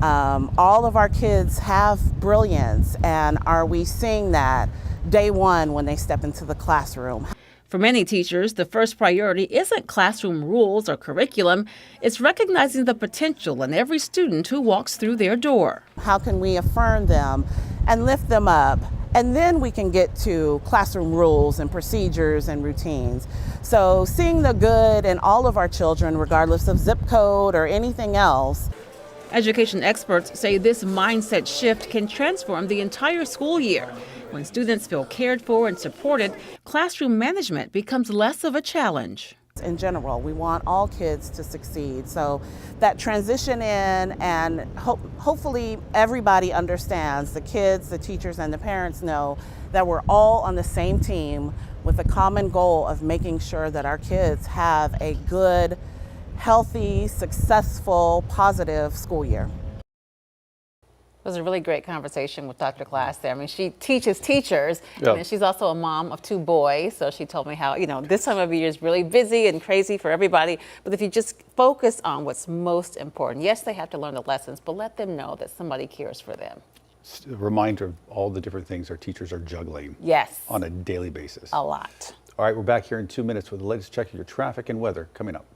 All of our kids have brilliance, and are we seeing that day one when they step into the classroom? For many teachers, the first priority isn't classroom rules or curriculum, it's recognizing the potential in every student who walks through their door. How can we affirm them and lift them up? And then we can get to classroom rules and procedures and routines. So seeing the good in all of our children, regardless of zip code or anything else. Education experts say this mindset shift can transform the entire school year. When students feel cared for and supported, classroom management becomes less of a challenge. In general, we want all kids to succeed. So that transition in, and hopefully everybody understands, the kids, the teachers, and the parents know that we're all on the same team with the common goal of making sure that our kids have a good, healthy, successful, positive school year. It was a really great conversation with Dr. Glass there. I mean, she teaches teachers, Yep. and she's also a mom of 2 boys. So she told me how, this time of year is really busy and crazy for everybody. But if you just focus on what's most important, yes, they have to learn the lessons, but let them know that somebody cares for them. Just a reminder of all the different things our teachers are juggling Yes. on a daily basis. A lot. All right, we're back here in 2 minutes with the latest check of your traffic and weather coming up.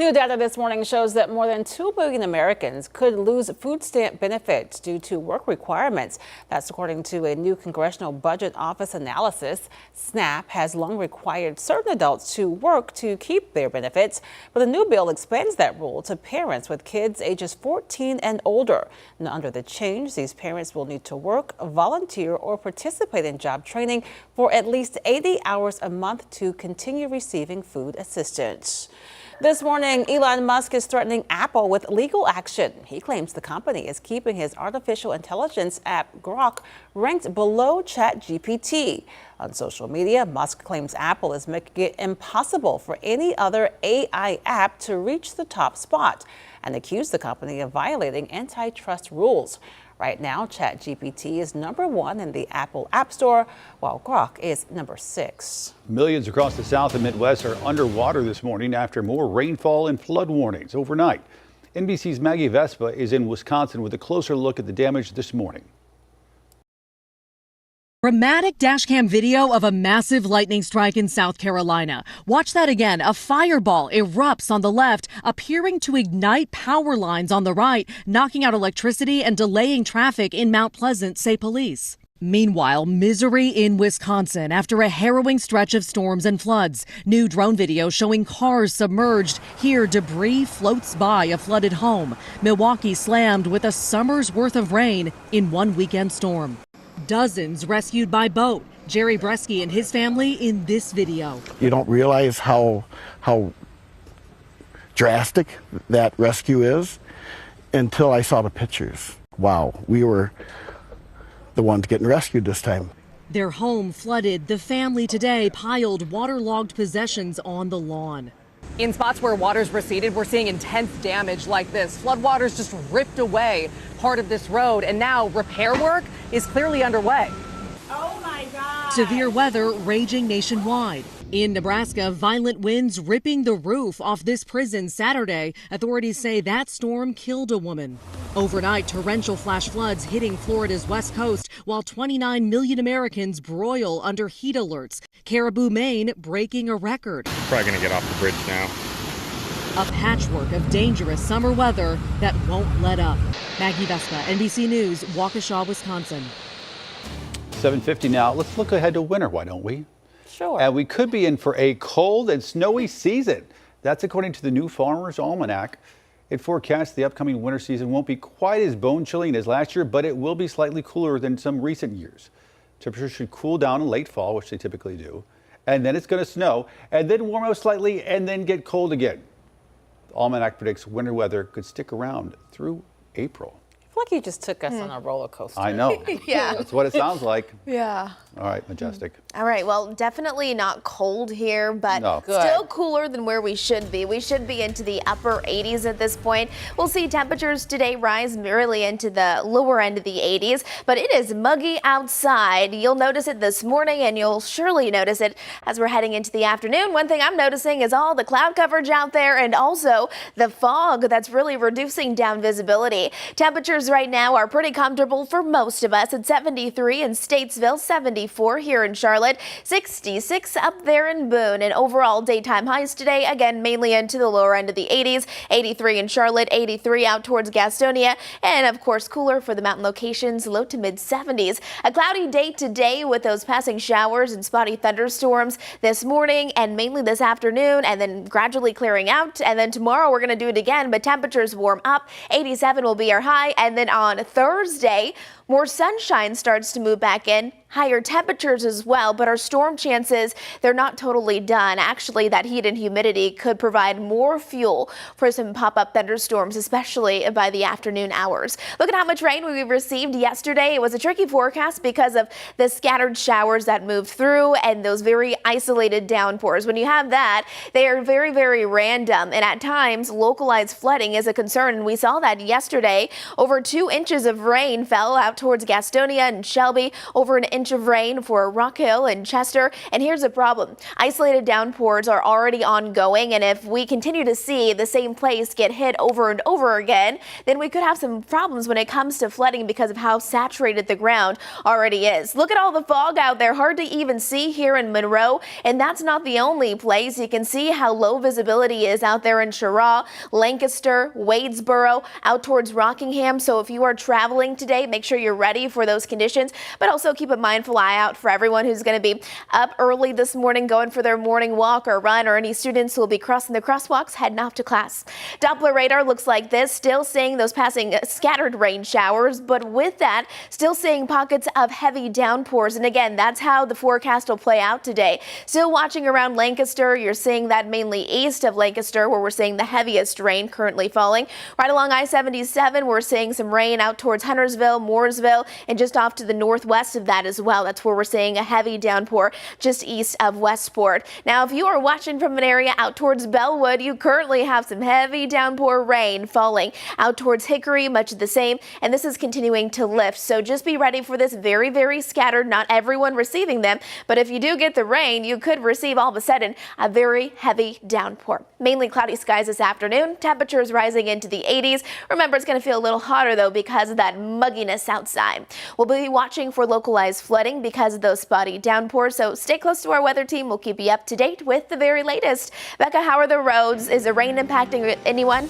New data this morning shows that more than 2 million Americans could lose food stamp benefits due to work requirements. That's according to a new Congressional Budget Office analysis. SNAP has long required certain adults to work to keep their benefits, but the new bill expands that rule to parents with kids ages 14 and older. Now, under the change, these parents will need to work, volunteer, or participate in job training for at least 80 hours a month to continue receiving food assistance. This morning, Elon Musk is threatening Apple with legal action. He claims the company is keeping his artificial intelligence app Grok ranked below ChatGPT. On social media, Musk claims Apple is making it impossible for any other AI app to reach the top spot and accused the company of violating antitrust rules. Right now, ChatGPT is #1 in the Apple App Store, while Grok is #6. Millions across the South and Midwest are underwater this morning after more rainfall and flood warnings overnight. NBC's Maggie Vespa is in Wisconsin with a closer look at the damage this morning. Dramatic dashcam video of a massive lightning strike in South Carolina. Watch that again. A fireball erupts on the left, appearing to ignite power lines on the right, knocking out electricity and delaying traffic in Mount Pleasant, say police. Meanwhile, misery in Wisconsin after a harrowing stretch of storms and floods. New drone video showing cars submerged. Here, debris floats by a flooded home. Milwaukee slammed with a summer's worth of rain in one weekend storm. Dozens rescued by boat. Jerry Bresky and his family in this video. You don't realize how drastic that rescue is until I saw the pictures. Wow, we were the ones getting rescued this time. Their home flooded. The family today piled waterlogged possessions on the lawn. In spots where water's receded, we're seeing intense damage like this. Floodwaters just ripped away part of this road, and now repair work is clearly underway. Oh my God! Severe weather raging nationwide. In Nebraska, violent winds ripping the roof off this prison Saturday. Authorities say that storm killed a woman. Overnight, torrential flash floods hitting Florida's west coast, while 29 million Americans broil under heat alerts. Caribou, Maine, breaking a record. Probably going to get off the bridge now. A patchwork of dangerous summer weather that won't let up. Maggie Vespa, NBC News, Waukesha, Wisconsin. 7:50 now. Let's look ahead to winter, why don't we? Sure. And we could be in for a cold and snowy season. That's according to the new Farmer's Almanac. It forecasts the upcoming winter season won't be quite as bone-chilling as last year, but it will be slightly cooler than some recent years. Temperatures should cool down in late fall, which they typically do, and then it's going to snow, and then warm up slightly, and then get cold again. The Almanac predicts winter weather could stick around through April. I feel like you just took us on a roller coaster. I know. Yeah. That's what it sounds like. Yeah. All right, Majestic. All right, well, definitely not cold here, but No. still cooler than where we should be. We should be into the upper 80s at this point. We'll see temperatures today rise merely into the lower end of the 80s, but it is muggy outside. You'll notice it this morning, and you'll surely notice it as we're heading into the afternoon. One thing I'm noticing is all the cloud coverage out there and also the fog that's really reducing down visibility. Temperatures right now are pretty comfortable for most of us at 73 in Statesville, 74 here in Charlotte, 66 up there in Boone, and overall daytime highs today, again, mainly into the lower end of the 80s, 83 in Charlotte, 83 out towards Gastonia, and of course cooler for the mountain locations, low to mid 70s. A cloudy day today with those passing showers and spotty thunderstorms this morning and mainly this afternoon, and then gradually clearing out, and then tomorrow we're going to do it again, but temperatures warm up. 87 will be our high, and then on Thursday, more sunshine starts to move back in. Higher temperatures as well, but our storm chances, they're not totally done. Actually, that heat and humidity could provide more fuel for some pop-up thunderstorms, especially by the afternoon hours. Look at how much rain we received yesterday. It was a tricky forecast because of the scattered showers that moved through and those very isolated downpours. When you have that, they are very, very random, and at times localized flooding is a concern, and we saw that yesterday. Over 2 inches of rain fell out towards Gastonia and Shelby. Over an inch of rain for Rock Hill and Chester. And here's the problem. Isolated downpours are already ongoing, and if we continue to see the same place get hit over and over again, then we could have some problems when it comes to flooding because of how saturated the ground already is. Look at all the fog out there, hard to even see here in Monroe, and that's not the only place. You can see how low visibility is out there in Cheraw, Lancaster, Wadesboro, out towards Rockingham. So if you are traveling today, make sure you're ready for those conditions, but also keep a mindful eye out for everyone who's going to be up early this morning going for their morning walk or run, or any students who will be crossing the crosswalks heading off to class. Doppler radar looks like this, still seeing those passing scattered rain showers, but with that, still seeing pockets of heavy downpours. And again, that's how the forecast will play out today. Still watching around Lancaster, you're seeing that mainly east of Lancaster where we're seeing the heaviest rain currently falling. Right along I-77, we're seeing some rain out towards Huntersville, Mooresville, and just off to the northwest of that as well. That's where we're seeing a heavy downpour just east of Westport. Now, if you are watching from an area out towards Bellwood, you currently have some heavy downpour rain falling out towards Hickory, much of the same, and this is continuing to lift. So just be ready for this very, very scattered, not everyone receiving them, but if you do get the rain, you could receive all of a sudden a very heavy downpour. Mainly cloudy skies this afternoon, temperatures rising into the 80s. Remember, it's going to feel a little hotter though because of that mugginess outside. We'll be watching for localized flooding because of those spotty downpours, so stay close to our weather team. We'll keep you up to date with the very latest. Becca, how are the roads? Is the rain impacting anyone?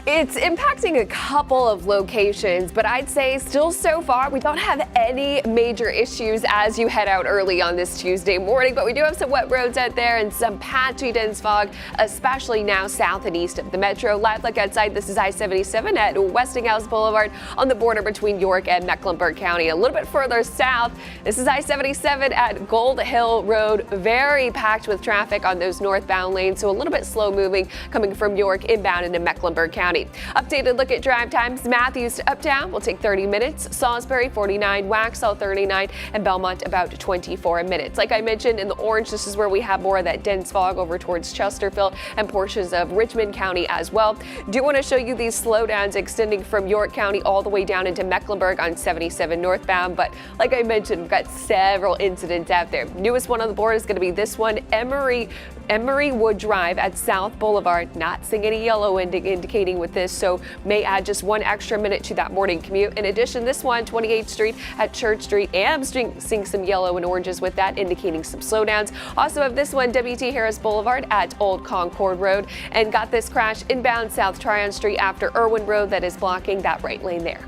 It's impacting a couple of locations, but I'd say still so far we don't have any major issues as you head out early on this Tuesday morning, but we do have some wet roads out there and some patchy dense fog, especially now south and east of the metro. Live look outside, this is I-77 at Westinghouse Boulevard on the border between York and Mecklenburg County. A little bit further south, this is I-77 at Gold Hill Road, very packed with traffic on those northbound lanes, so a little bit slow moving coming from York inbound into Mecklenburg County. Updated look at drive times. Matthews to Uptown will take 30 minutes. Salisbury 49, Waxhaw 39, and Belmont about 24 minutes. Like I mentioned, in the orange, this is where we have more of that dense fog over towards Chesterfield and portions of Richmond County as well. Do want to show you these slowdowns extending from York County all the way down into Mecklenburg on 77 northbound. But like I mentioned, we've got several incidents out there. Newest one on the board is going to be this one, Emery Wood Drive at South Boulevard. Not seeing any yellow indicating with this, so may add just one extra minute to that morning commute. In addition, this one, 28th Street at Church Street, am seeing some yellow and oranges with that, indicating some slowdowns. Also have this one, W.T. Harris Boulevard at Old Concord Road, and got this crash inbound South Tryon Street after Irwin Road that is blocking that right lane there.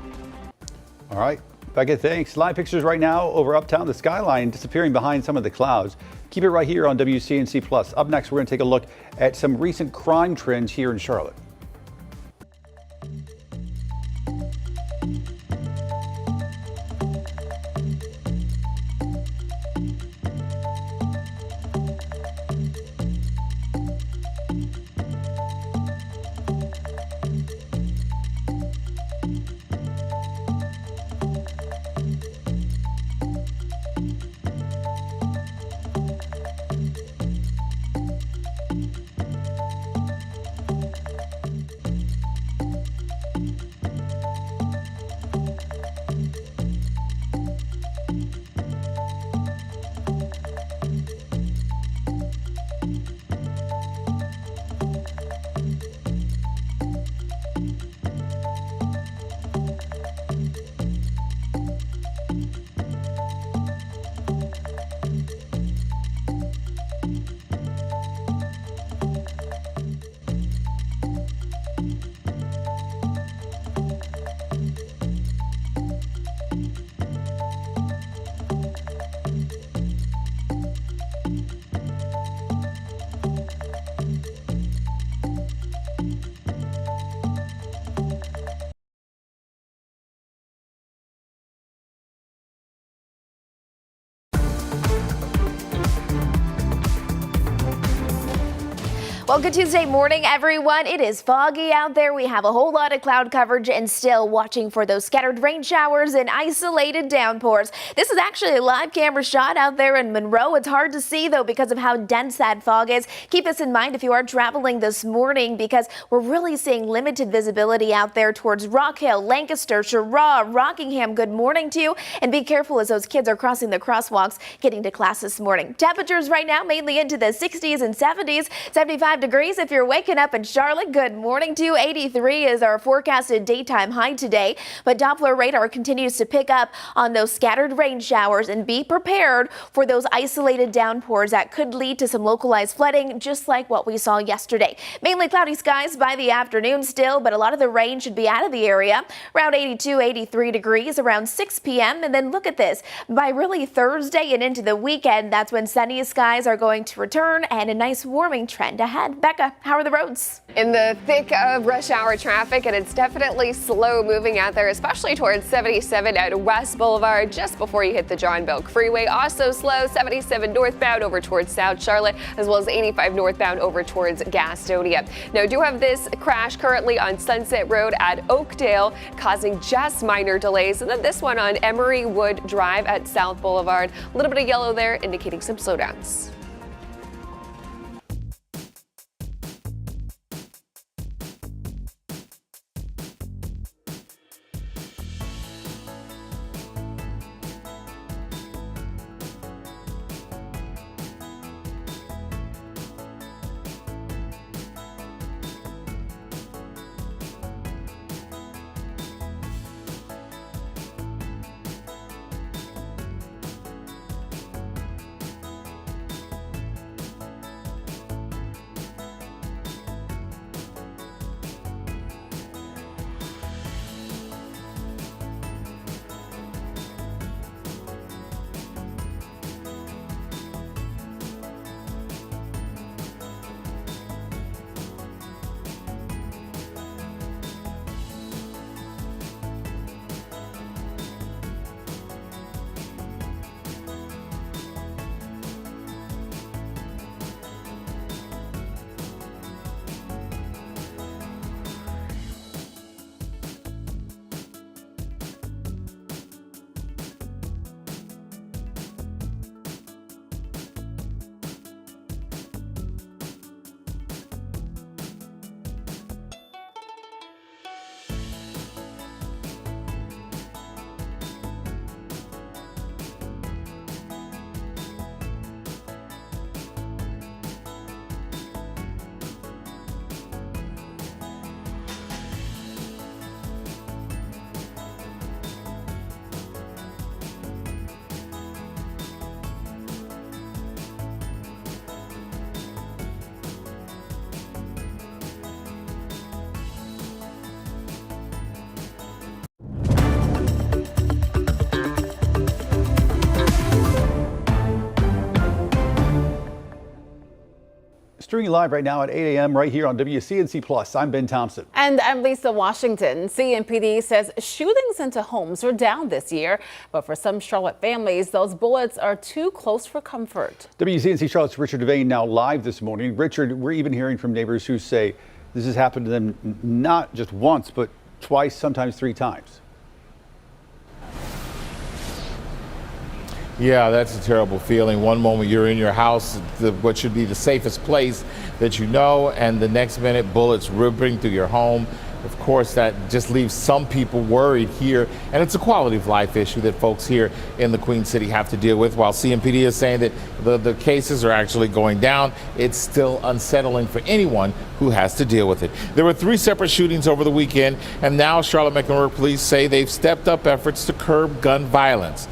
All right, Becca, thanks. Live pictures right now over Uptown, the skyline disappearing behind some of the clouds. Keep it right here on WCNC Plus. Up next, we're going to take a look at some recent crime trends here in Charlotte. Well, good Tuesday morning, everyone. It is foggy out there. We have a whole lot of cloud coverage and still watching for those scattered rain showers and isolated downpours. This is actually a live camera shot out there in Monroe. It's hard to see, though, because of how dense that fog is. Keep this in mind if you are traveling this morning, because we're really seeing limited visibility out there towards Rock Hill, Lancaster, Cheraw, Rockingham. Good morning to you, and be careful as those kids are crossing the crosswalks getting to class this morning. Temperatures right now mainly into the 60s and 70s, 75 degrees if you're waking up in Charlotte. Good morning to you. 83 is our forecasted daytime high today, but Doppler radar continues to pick up on those scattered rain showers, and be prepared for those isolated downpours that could lead to some localized flooding, just like what we saw yesterday. Mainly cloudy skies by the afternoon still, but a lot of the rain should be out of the area around 82, 83 degrees around 6 p.m. And then look at this, by really Thursday and into the weekend, that's when sunny skies are going to return and a nice warming trend ahead. Becca, how are the roads? In the thick of rush hour traffic, and it's definitely slow moving out there, especially towards 77 at West Boulevard just before you hit the John Belk Freeway. Also slow 77 northbound over towards South Charlotte, as well as 85 northbound over towards Gastonia. Now, do have this crash currently on Sunset Road at Oakdale, causing just minor delays, and then this one on Emery Wood Drive at South Boulevard. A little bit of yellow there, indicating some slowdowns. Streaming live right now at 8 a.m. right here on WCNC Plus. I'm Ben Thompson. And I'm Lisa Washington. CMPD says shootings into homes are down this year, but for some Charlotte families, those bullets are too close for comfort. WCNC Charlotte's Richard Devane now live this morning. Richard, we're even hearing from neighbors who say this has happened to them not just once, but twice, sometimes 3 times. Yeah, that's a terrible feeling. One moment you're in your house, what should be the safest place that you know, and the next minute bullets ripping through your home. Of course, that just leaves some people worried here, and it's a quality of life issue that folks here in the Queen City have to deal with. While CMPD is saying that the cases are actually going down, it's still unsettling for anyone who has to deal with it. There were 3 separate shootings over the weekend, and now Charlotte-Mecklenburg police say they've stepped up efforts to curb gun violence.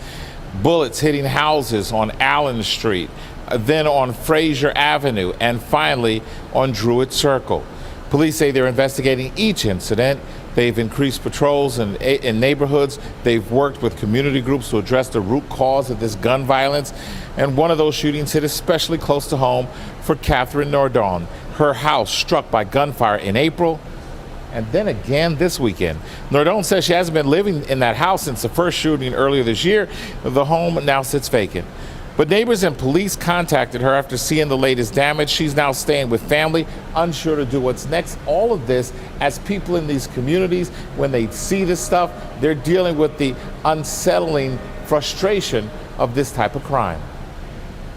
Bullets hitting houses on Allen Street, then on Fraser Avenue, and finally on Druid Circle. Police say they're investigating each incident. They've increased patrols in neighborhoods. They've worked with community groups to address the root cause of this gun violence. And one of those shootings hit especially close to home for Catherine Nordon. Her house struck by gunfire in April, and then again this weekend. Nordon says she hasn't been living in that house since the first shooting earlier this year. The home now sits vacant. But neighbors and police contacted her after seeing the latest damage. She's now staying with family, unsure to do what's next. All of this as people in these communities, when they see this stuff, they're dealing with the unsettling frustration of this type of crime.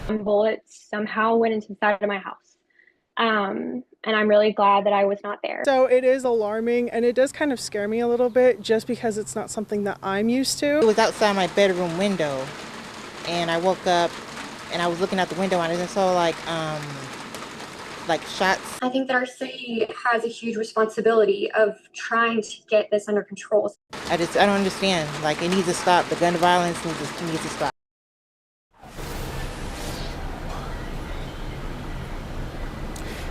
Bullets somehow went into the side of my house. And I'm really glad that I was not there. So it is alarming, and it does kind of scare me a little bit just because it's not something that I'm used to. It was outside my bedroom window, and I woke up and I was looking out the window and I saw like shots. I think that our city has a huge responsibility of trying to get this under control. I don't understand. Like, it needs to stop. The gun violence needs to stop.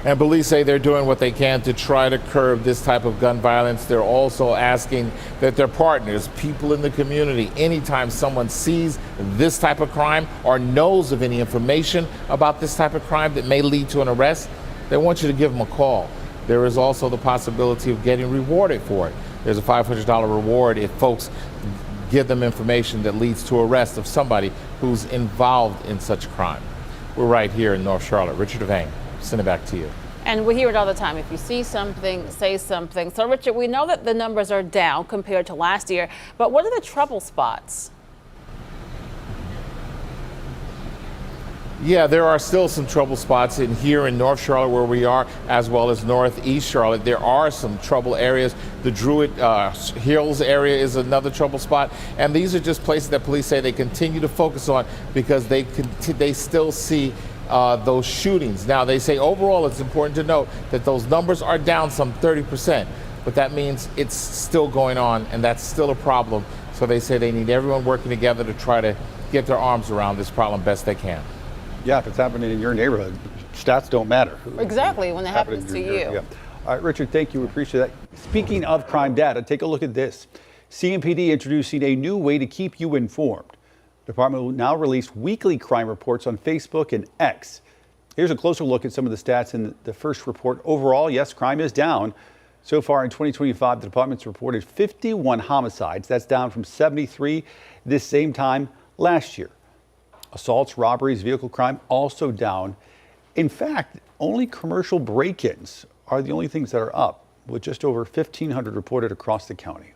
And police say they're doing what they can to try to curb this type of gun violence. They're also asking that their partners, people in the community, anytime someone sees this type of crime or knows of any information about this type of crime that may lead to an arrest, they want you to give them a call. There is also the possibility of getting rewarded for it. There's a $500 reward if folks give them information that leads to arrest of somebody who's involved in such a crime. We're right here in North Charlotte. Richard Devane, send it back to you. And we hear it all the time. If you see something, say something. So, Richard, we know that the numbers are down compared to last year, but what are the trouble spots? Yeah, there are still some trouble spots here in North Charlotte where we are, as well as Northeast Charlotte. There are some trouble areas. The Druid Hills area is another trouble spot. And these are just places that police say they continue to focus on because they still see those shootings. Now, they say overall it's important to note that those numbers are down some 30%, but that means it's still going on, and that's still a problem. So they say they need everyone working together to try to get their arms around this problem best they can. Yeah, if it's happening in your neighborhood, stats don't matter. Exactly, when it happens to you. Yeah. All right, Richard, thank you. We appreciate that. Speaking of crime data, take a look at this. CMPD introducing a new way to keep you informed. The department will now release weekly crime reports on Facebook and X. Here's a closer look at some of the stats in the first report. Overall, yes, crime is down. So far in 2025, the department's reported 51 homicides. That's down from 73 this same time last year. Assaults, robberies, vehicle crime also down. In fact, only commercial break-ins are the only things that are up, with just over 1,500 reported across the county.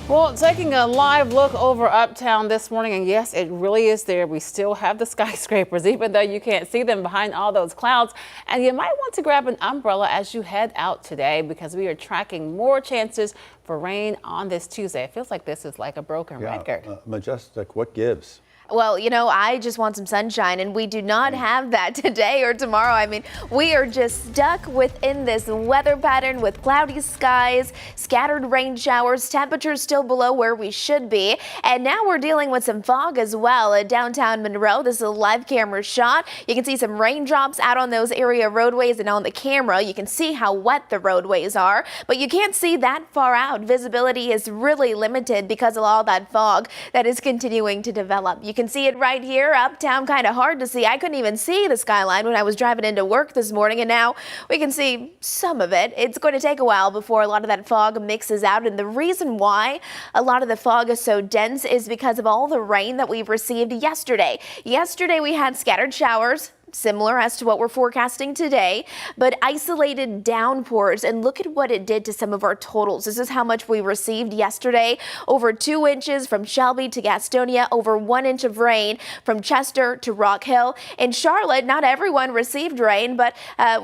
Well, taking a live look over uptown this morning, and yes, it really is there. We still have the skyscrapers, even though you can't see them behind all those clouds. And you might want to grab an umbrella as you head out today because we are tracking more chances for rain on this Tuesday. It feels like this is like a broken record. Majestic, what gives? Well, you know, I just want some sunshine, and we do not have that today or tomorrow. I mean, we are just stuck within this weather pattern with cloudy skies, scattered rain showers, temperatures still below where we should be. And now we're dealing with some fog as well at downtown Monroe. This is a live camera shot. You can see some raindrops out on those area roadways, and on the camera, you can see how wet the roadways are, but you can't see that far out. Visibility is really limited because of all that fog that is continuing to develop. You can see it right here uptown, kind of hard to see. I couldn't even see the skyline when I was driving into work this morning, and now we can see some of it. It's going to take a while before a lot of that fog mixes out, and the reason why a lot of the fog is so dense is because of all the rain that we've received yesterday. Yesterday we had scattered showers, similar as to what we're forecasting today, but isolated downpours, and look at what it did to some of our totals. This is how much we received yesterday. Over 2 inches from Shelby to Gastonia, over 1 inch of rain from Chester to Rock Hill. In Charlotte, not everyone received rain, but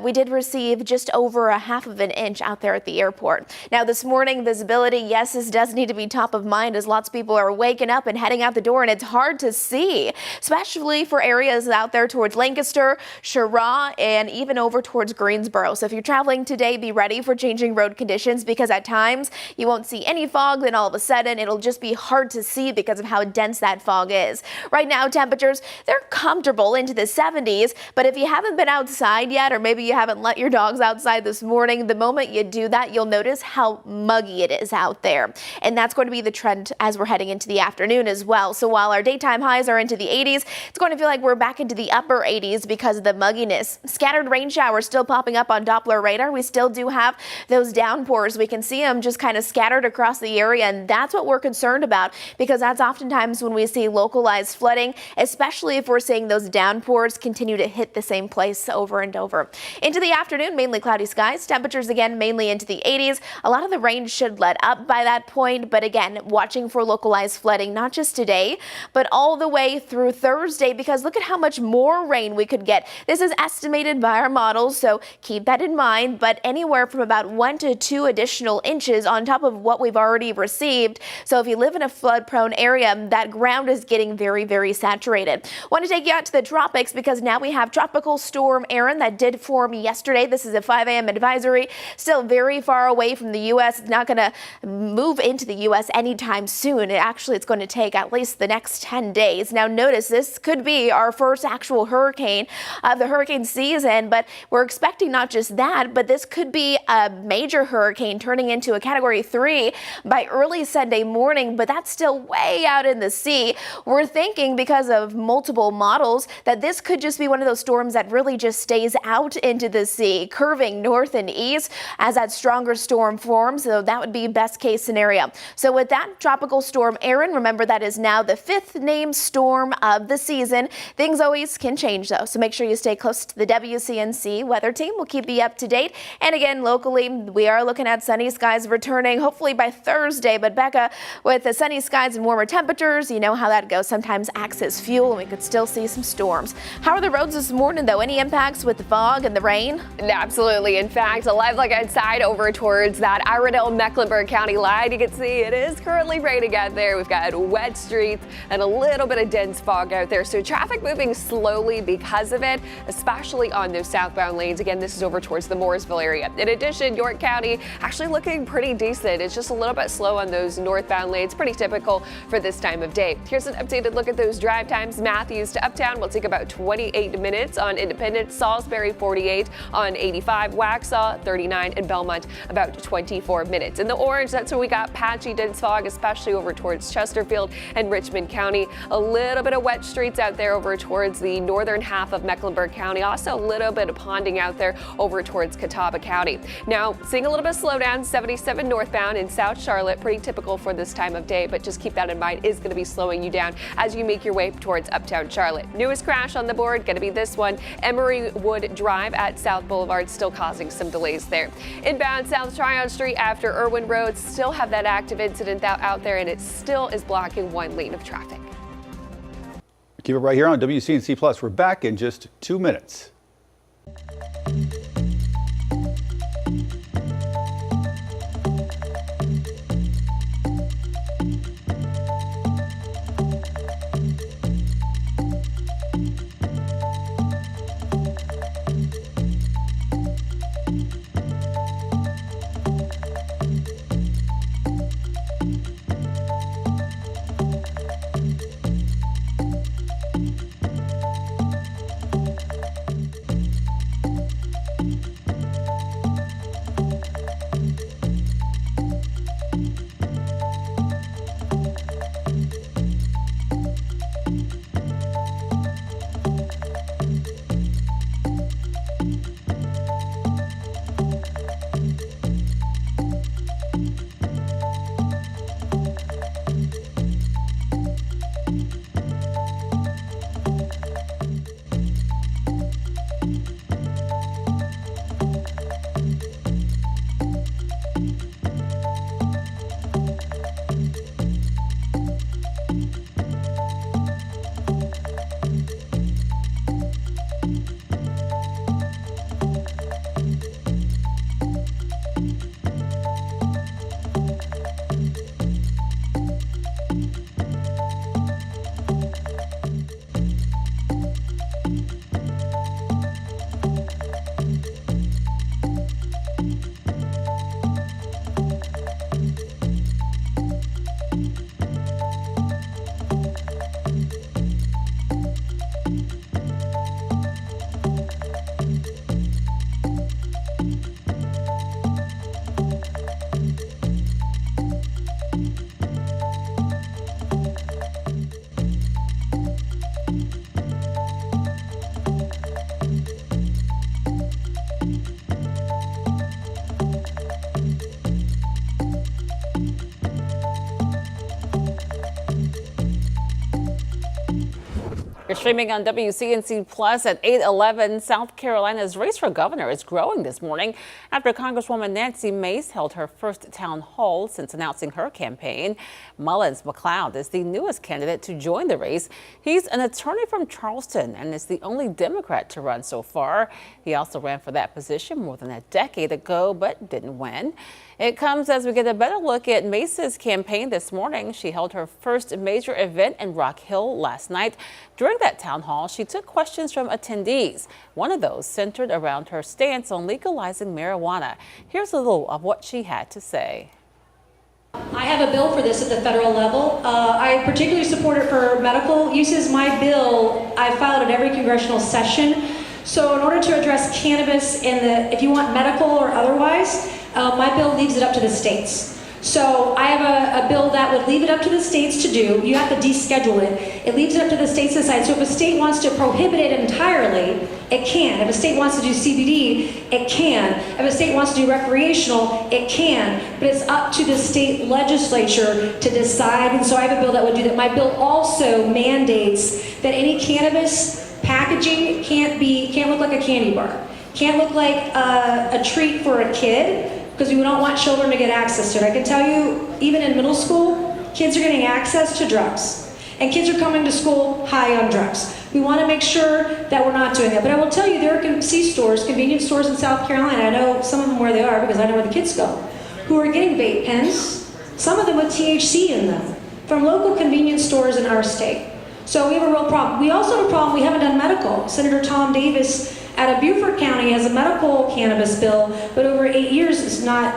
we did receive just over a half of an inch out there at the airport. Now this morning, visibility, yes, this does need to be top of mind as lots of people are waking up and heading out the door, and it's hard to see, especially for areas out there towards Lancaster, Cheraw, and even over towards Greensboro. So if you're traveling today, be ready for changing road conditions because at times you won't see any fog, then all of a sudden it'll just be hard to see because of how dense that fog is. Right now, temperatures, they're comfortable into the 70s, but if you haven't been outside yet, or maybe you haven't let your dogs outside this morning, the moment you do that, you'll notice how muggy it is out there. And that's going to be the trend as we're heading into the afternoon as well. So while our daytime highs are into the 80s, it's going to feel like we're back into the upper 80s because of the mugginess. Scattered rain showers still popping up on Doppler radar. We still do have those downpours. We can see them just kind of scattered across the area, and that's what we're concerned about, because that's oftentimes when we see localized flooding, especially if we're seeing those downpours continue to hit the same place over and over. Into the afternoon, mainly cloudy skies. Temperatures again mainly into the 80s. A lot of the rain should let up by that point, but again, watching for localized flooding, not just today, but all the way through Thursday, because look at how much more rain we could get. This is estimated by our models, so keep that in mind, but anywhere from about 1 to 2 additional inches on top of what we've already received. So if you live in a flood-prone area, that ground is getting very, very saturated. Want to take you out to the tropics, because now we have Tropical Storm Erin that did form yesterday. This is a 5 a.m. advisory, still very far away from the U.S. It's not going to move into the U.S. anytime soon. It's going to take at least the next 10 days. Now notice, this could be our first actual hurricane of the hurricane season, but we're expecting not just that, but this could be a major hurricane turning into a Category 3 by early Sunday morning, but that's still way out in the sea. We're thinking, because of multiple models, that this could just be one of those storms that really just stays out into the sea, curving north and east as that stronger storm forms. So that would be best case scenario. So with that, Tropical Storm Erin, remember that is now the 5th named storm of the season. Things always can change though, so make sure you stay close to the WCNC weather team. We'll keep you up to date. And again, locally, we are looking at sunny skies returning hopefully by Thursday. But Becca, with the sunny skies and warmer temperatures, you know how that goes. Sometimes acts as fuel, and we could still see some storms. How are the roads this morning though? Any impacts with the fog and the rain? Absolutely. In fact, a live look outside over towards that Iredell Mecklenburg County line. You can see it is currently raining out there. We've got wet streets and a little bit of dense fog out there. So traffic moving slowly because of it, especially on those southbound lanes. Again, this is over towards the Mooresville area. In addition, York County actually looking pretty decent. It's just a little bit slow on those northbound lanes. Pretty typical for this time of day. Here's an updated look at those drive times. Matthews to Uptown will take about 28 minutes on Independence, Salisbury 48 on 85, Waxhaw 39, and Belmont about 24 minutes. In the orange, that's where we got patchy dense fog, especially over towards Chesterfield and Richmond County. A little bit of wet streets out there over towards the northern half of Mecklenburg County. Also a little bit of ponding out there over towards Catawba County. Now seeing a little bit of slowdown, 77 northbound in South Charlotte. Pretty typical for this time of day, but just keep that in mind. Is going to be slowing you down as you make your way towards uptown Charlotte. Newest crash on the board going to be this one, Emery Wood Drive at South Boulevard, still causing some delays there. Inbound South Tryon Street after Irwin Road, still have that active incident out there, and it still is blocking one lane of traffic. Keep it right here on WCNC Plus. We're back in just 2 minutes. streaming on WCNC Plus at 8:11. South Carolina's race for governor is growing this morning after Congresswoman Nancy Mace held her first town hall since announcing her campaign. Mullins McLeod is the newest candidate to join the race. He's an attorney from Charleston and is the only Democrat to run so far. He also ran for that position more than a decade ago, but didn't win. It comes as we get a better look at Mace's campaign this morning. She held her first major event in Rock Hill last night. During that town hall, she took questions from attendees. One of those centered around her stance on legalizing marijuana. Here's a little of what she had to say. I have a bill for this at the federal level. I particularly support it for medical uses. My bill, I filed at every congressional session. So in order to address cannabis if you want medical or otherwise, my bill leaves it up to the states. So I have a bill that would leave it up to the states to do. You have to deschedule it. It leaves it up to the states to decide. So if a state wants to prohibit it entirely, it can. If a state wants to do CBD, it can. If a state wants to do recreational, it can. But it's up to the state legislature to decide. And so I have a bill that would do that. My bill also mandates that any cannabis packaging can't look like a candy bar. Can't look like a treat for a kid, because we don't want children to get access to it. I can tell you, even in middle school, kids are getting access to drugs. And kids are coming to school high on drugs. We want to make sure that we're not doing that. But I will tell you, there are C-stores, convenience stores in South Carolina, I know some of them where they are because I know where the kids go, who are getting vape pens, some of them with THC in them, from local convenience stores in our state. So we have a real problem. We also have a problem, we haven't done medical. Senator Tom Davis out of Beaufort County has a medical cannabis bill, but over 8 years it's not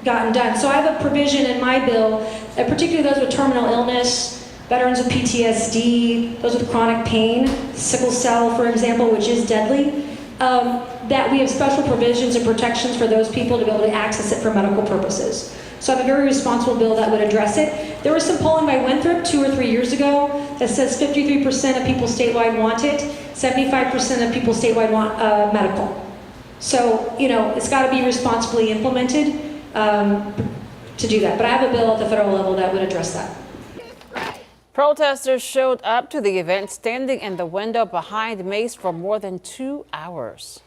gotten done. So I have a provision in my bill, particularly those with terminal illness, veterans with PTSD, those with chronic pain, sickle cell, for example, which is deadly, that we have special provisions and protections for those people to be able to access it for medical purposes. So I have a very responsible bill that would address it. There was some polling by Winthrop 2 or 3 years ago that says 53% of people statewide want it, 75% of people statewide want medical. So, it's got to be responsibly implemented to do that. But I have a bill at the federal level that would address that. Protesters showed up to the event standing in the window behind Mace for more than 2 hours.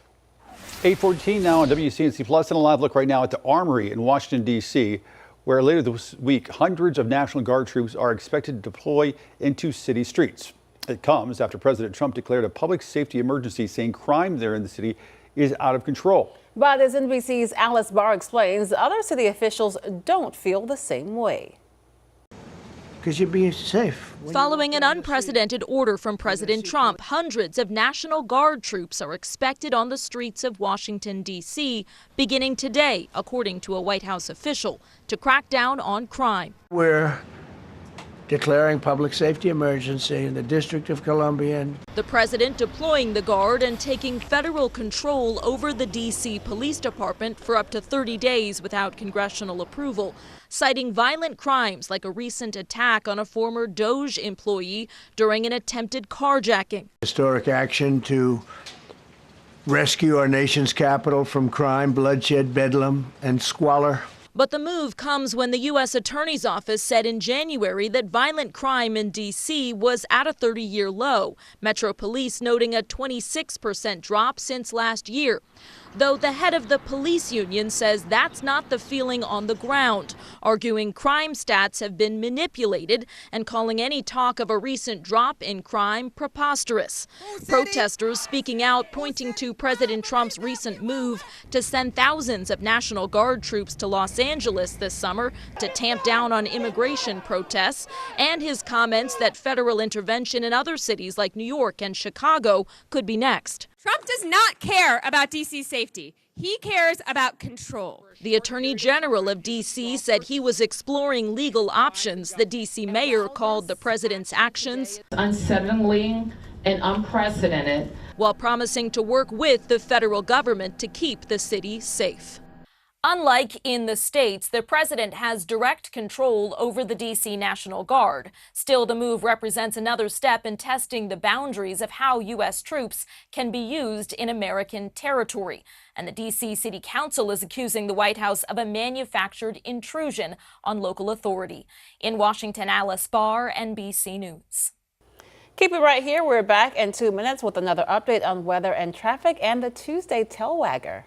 8:14 now on WCNC Plus, and a live look right now at the Armory in Washington, D.C., where later this week, hundreds of National Guard troops are expected to deploy into city streets. It comes after President Trump declared a public safety emergency, saying crime there in the city is out of control. But as NBC's Alice Barr explains, other city officials don't feel the same way. Because you're being safe. Following an unprecedented order from President Trump, hundreds of National Guard troops are expected on the streets of Washington, D.C., beginning today, according to a White House official, to crack down on crime. We're declaring public safety emergency in the District of Columbia. The president deploying the Guard and taking federal control over the D.C. Police Department for up to 30 days without congressional approval, citing violent crimes like a recent attack on a former DOJ employee during an attempted carjacking. Historic action to rescue our nation's capital from crime, bloodshed, bedlam, and squalor. But the move comes when the U.S. Attorney's Office said in January that violent crime in D.C. was at a 30-year low. Metro Police noting a 26% drop since last year. Though the head of the police union says that's not the feeling on the ground, arguing crime stats have been manipulated and calling any talk of a recent drop in crime preposterous. Protesters speaking out, pointing to President Trump's recent move to send thousands of National Guard troops to Los Angeles this summer to tamp down on immigration protests, and his comments that federal intervention in other cities like New York and Chicago could be next. Trump does not care about D.C. safety. He cares about control. The Attorney General of D.C. said he was exploring legal options. The D.C. mayor called the president's actions unsettling and unprecedented, while promising to work with the federal government to keep the city safe. Unlike in the states, the president has direct control over the D.C. National Guard. Still, the move represents another step in testing the boundaries of how U.S. troops can be used in American territory. And the D.C. City Council is accusing the White House of a manufactured intrusion on local authority. In Washington, Alice Barr, NBC News. Keep it right here. We're back in 2 minutes with another update on weather and traffic and the Tuesday Tailwagger.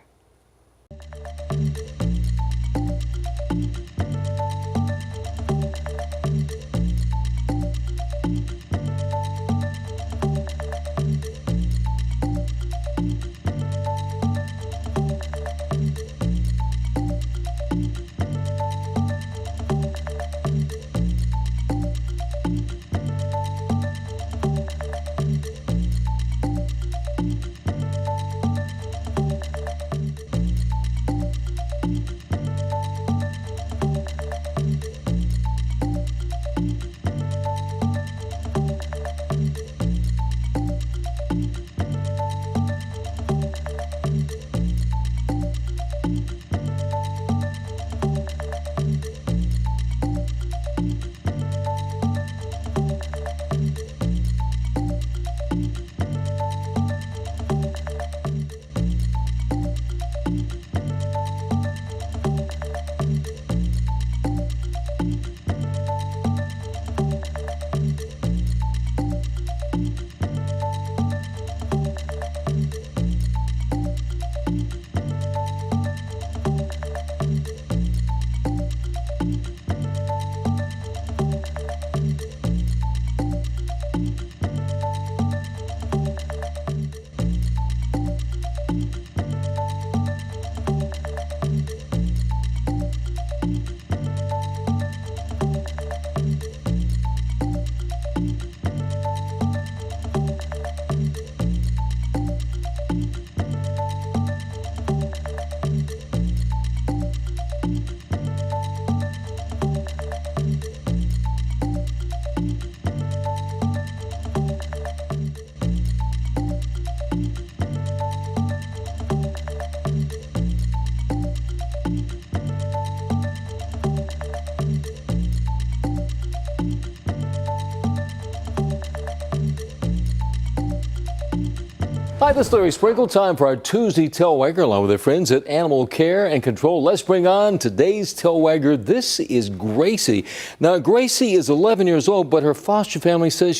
Hi, this is Larry Sprinkle. Time for our Tuesday Tailwagger along with our friends at Animal Care and Control. Let's bring on today's Tailwagger. This is Gracie. Now, Gracie is 11 years old, but her foster family says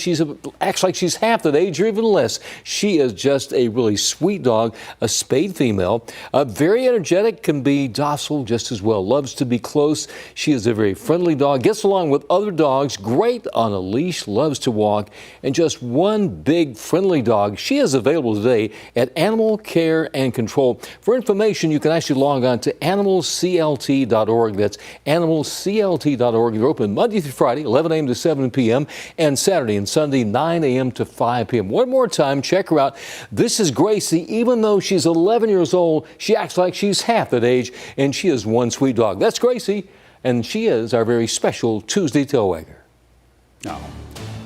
acts like she's half that age or even less. She is just a really sweet dog, a spayed female, very energetic, can be docile just as well, loves to be close. She is a very friendly dog, gets along with other dogs, great on a leash, loves to walk, and just one big friendly dog. She is available today at Animal Care and Control. For information, you can actually log on to animalclt.org. That's animalclt.org. They're open Monday through Friday, 11 a.m. to 7 p.m., and Saturday and Sunday, 9 a.m. to 5 p.m. One more time, check her out. This is Gracie. Even though she's 11 years old, she acts like she's half that age, and she is one sweet dog. That's Gracie, and she is our very special Tuesday Tailwagger. No.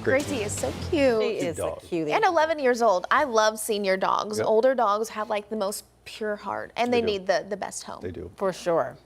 Gracie is so cute. She is a cutie. And 11 years old. I love senior dogs. Yep. Older dogs have like the most pure heart, and they need the best home. They do. For sure.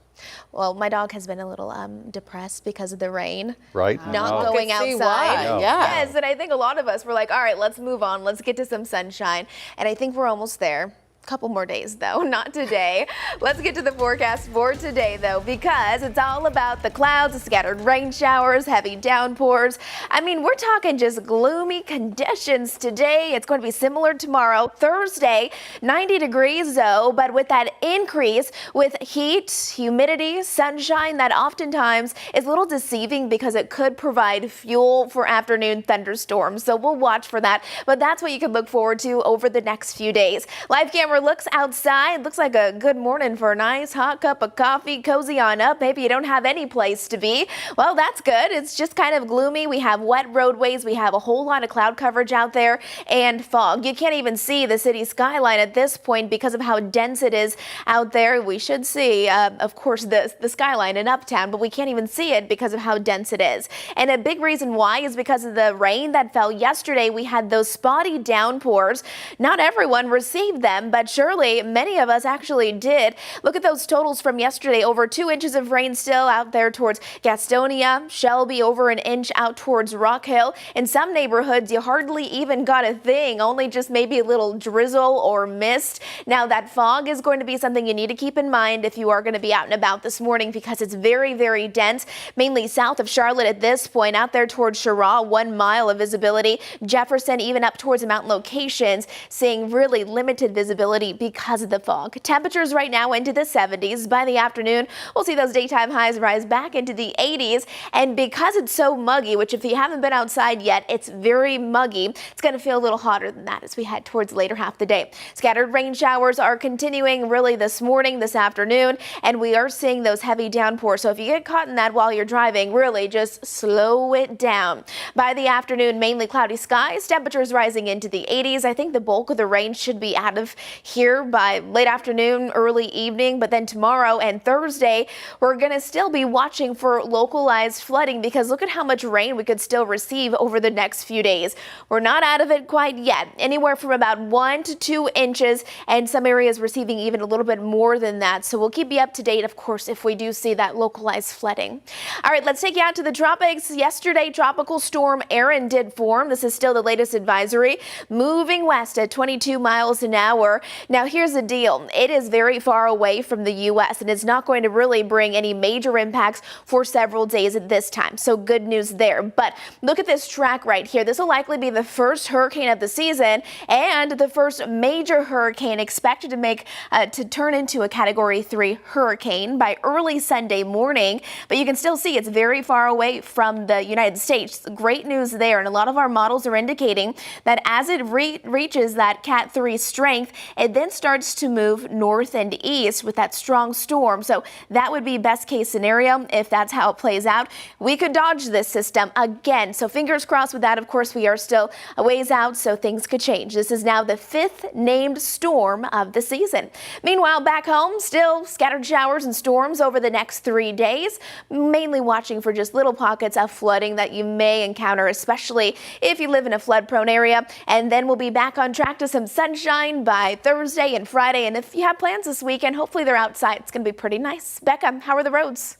Well, my dog has been a little depressed because of the rain. Right. Not going I can see outside. why. Yeah. Yes, and I think a lot of us were like, all right, let's move on. Let's get to some sunshine. And I think we're almost there. Couple more days though, not today. Let's get to the forecast for today though, because it's all about the clouds, the scattered rain showers, heavy downpours. I mean, we're talking just gloomy conditions today. It's going to be similar tomorrow, Thursday, 90 degrees though, but with that increase with heat, humidity, sunshine, that oftentimes is a little deceiving because it could provide fuel for afternoon thunderstorms. So we'll watch for that, but that's what you can look forward to over the next few days. Live camera looks outside. Looks like a good morning for a nice hot cup of coffee, cozy on up. Maybe you don't have any place to be. Well, that's good. It's just kind of gloomy. We have wet roadways. We have a whole lot of cloud coverage out there and fog. You can't even see the city skyline at this point because of how dense it is out there. We should see, of course, the skyline in Uptown, but we can't even see it because of how dense it is. And a big reason why is because of the rain that fell yesterday. We had those spotty downpours. Not everyone received them, but but surely many of us actually did. Look at those totals from yesterday. Over 2 inches of rain still out there towards Gastonia, Shelby, over an inch out towards Rock Hill. In some neighborhoods, you hardly even got a thing, only just maybe a little drizzle or mist. Now that fog is going to be something you need to keep in mind if you are going to be out and about this morning, because it's very, very dense, mainly south of Charlotte at this point, out there towards Cheraw, 1 mile of visibility. Jefferson, even up towards the mountain locations, seeing really limited visibility because of the fog. Temperatures right now into the 70s. By the afternoon, we'll see those daytime highs rise back into the 80s. And because it's so muggy, which if you haven't been outside yet, it's very muggy, it's going to feel a little hotter than that as we head towards the later half of the day. Scattered rain showers are continuing really this morning, this afternoon, and we are seeing those heavy downpours. So if you get caught in that while you're driving, really just slow it down. By the afternoon, mainly cloudy skies, temperatures rising into the 80s. I think the bulk of the rain should be out of here by late afternoon, early evening, but then tomorrow and Thursday, we're going to still be watching for localized flooding, because look at how much rain we could still receive over the next few days. We're not out of it quite yet. Anywhere from about 1 to 2 inches, and some areas receiving even a little bit more than that. So we'll keep you up to date, of course, if we do see that localized flooding. All right, let's take you out to the tropics. Yesterday, Tropical Storm Erin did form. This is still the latest advisory, moving west at 22 miles an hour. Now, here's the deal. It is very far away from the U.S. and it's not going to really bring any major impacts for several days at this time. So good news there. But look at this track right here. This will likely be the first hurricane of the season and the first major hurricane expected to turn into a Category 3 hurricane by early Sunday morning. But you can still see it's very far away from the United States. Great news there. And a lot of our models are indicating that as it reaches that Cat 3 strength, it then starts to move north and east with that strong storm. So that would be best case scenario if that's how it plays out. We could dodge this system again. So fingers crossed with that. Of course, we are still a ways out, so things could change. This is now the 5th named storm of the season. Meanwhile, back home, still scattered showers and storms over the next 3 days, mainly watching for just little pockets of flooding that you may encounter, especially if you live in a flood-prone area. And then we'll be back on track to some sunshine by Thursday and Friday. And if you have plans this weekend, hopefully they're outside. It's going to be pretty nice. Becca, how are the roads?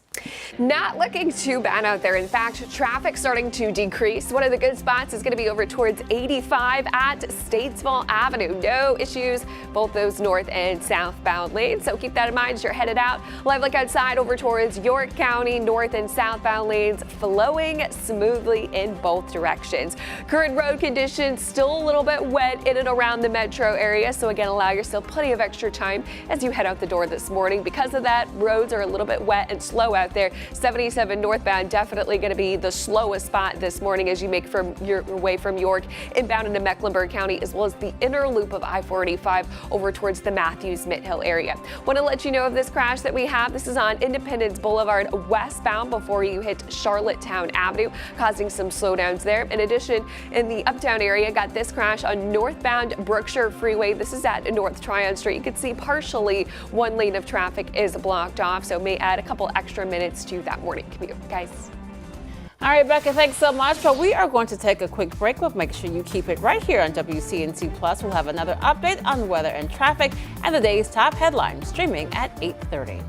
Not looking too bad out there. In fact, traffic starting to decrease. One of the good spots is going to be over towards 85 at Statesville Avenue. No issues, both those north and southbound lanes. So keep that in mind as you're headed out. Live look outside over towards York County, north and southbound lanes flowing smoothly in both directions. Current road conditions still a little bit wet in and around the metro area. So again, allow yourself plenty of extra time as you head out the door this morning. Because of that, roads are a little bit wet and slow out there. 77 northbound definitely going to be the slowest spot this morning as you make your way from York inbound into Mecklenburg County, as well as the inner loop of I-485 over towards the Matthews Mid-Hill area. Want to let you know of this crash that we have. This is on Independence Boulevard westbound before you hit Charlottetown Avenue, causing some slowdowns there. In addition, in the uptown area, got this crash on northbound Brookshire Freeway. This is at North Tryon Street. You can see partially one lane of traffic is blocked off, so may add a couple extra minutes to that morning commute, guys. All right, Becca, thanks so much. But we are going to take a quick break. We'll make sure you keep it right here on WCNC Plus. We'll have another update on weather and traffic and the day's top headlines streaming at 8:30.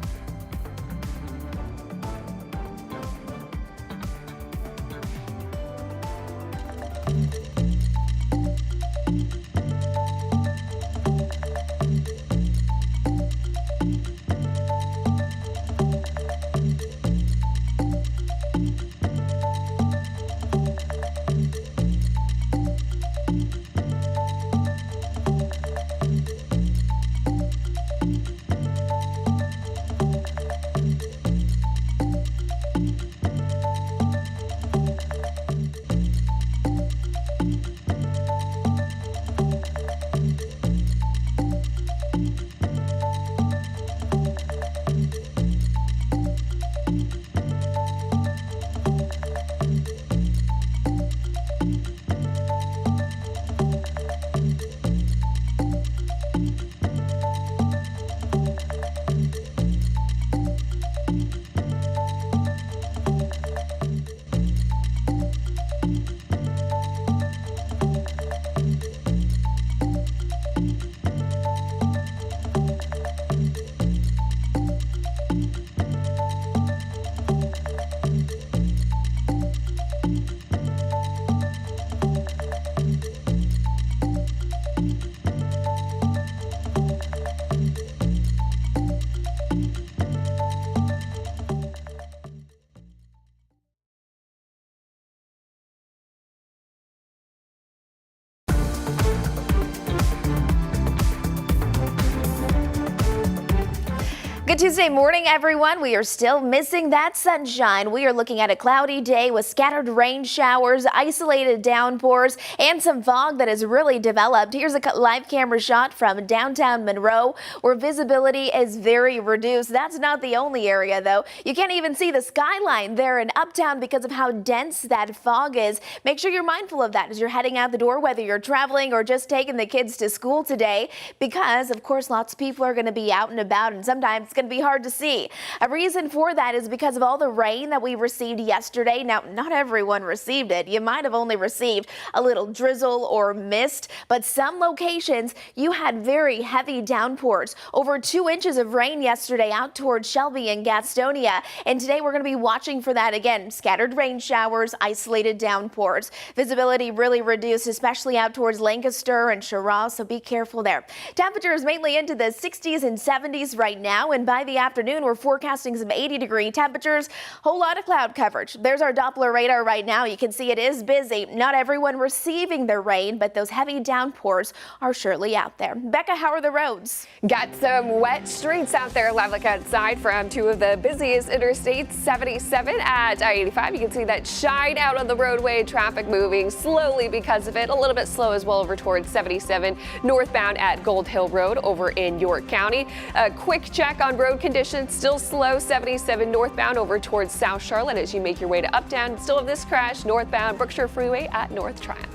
Good Tuesday morning, everyone. We are still missing that sunshine. We are looking at a cloudy day with scattered rain showers, isolated downpours, and some fog that has really developed. Here's a live camera shot from downtown Monroe, where visibility is very reduced. That's not the only area, though. You can't even see the skyline there in Uptown because of how dense that fog is. Make sure you're mindful of that as you're heading out the door, whether you're traveling or just taking the kids to school today, because, of course, lots of people are going to be out and about, and sometimes it's going to be hard to see. A reason for that is because of all the rain that we received yesterday. Now, not everyone received it. You might have only received a little drizzle or mist, but some locations you had very heavy downpours. Over 2 inches of rain yesterday out towards Shelby and Gastonia, and today we're going to be watching for that again. Scattered rain showers, isolated downpours. Visibility really reduced, especially out towards Lancaster and Cheraw, so be careful there. Temperatures mainly into the 60s and 70s right now, and by the afternoon we're forecasting some 80-degree temperatures. Whole lot of cloud coverage. There's our Doppler radar right now. You can see it is busy. Not everyone receiving the rain, but those heavy downpours are surely out there. Becca, how are the roads? Got some wet streets out there. Live look outside from two of the busiest interstates, 77 at I-85. You can see that shine out on the roadway. Traffic moving slowly because of it. A little bit slow as well over towards 77 northbound at Gold Hill Road over in York County. A quick check on road conditions. Still slow 77 northbound over towards South Charlotte as you make your way to Uptown. Still have this crash northbound Brookshire Freeway at North Triumph.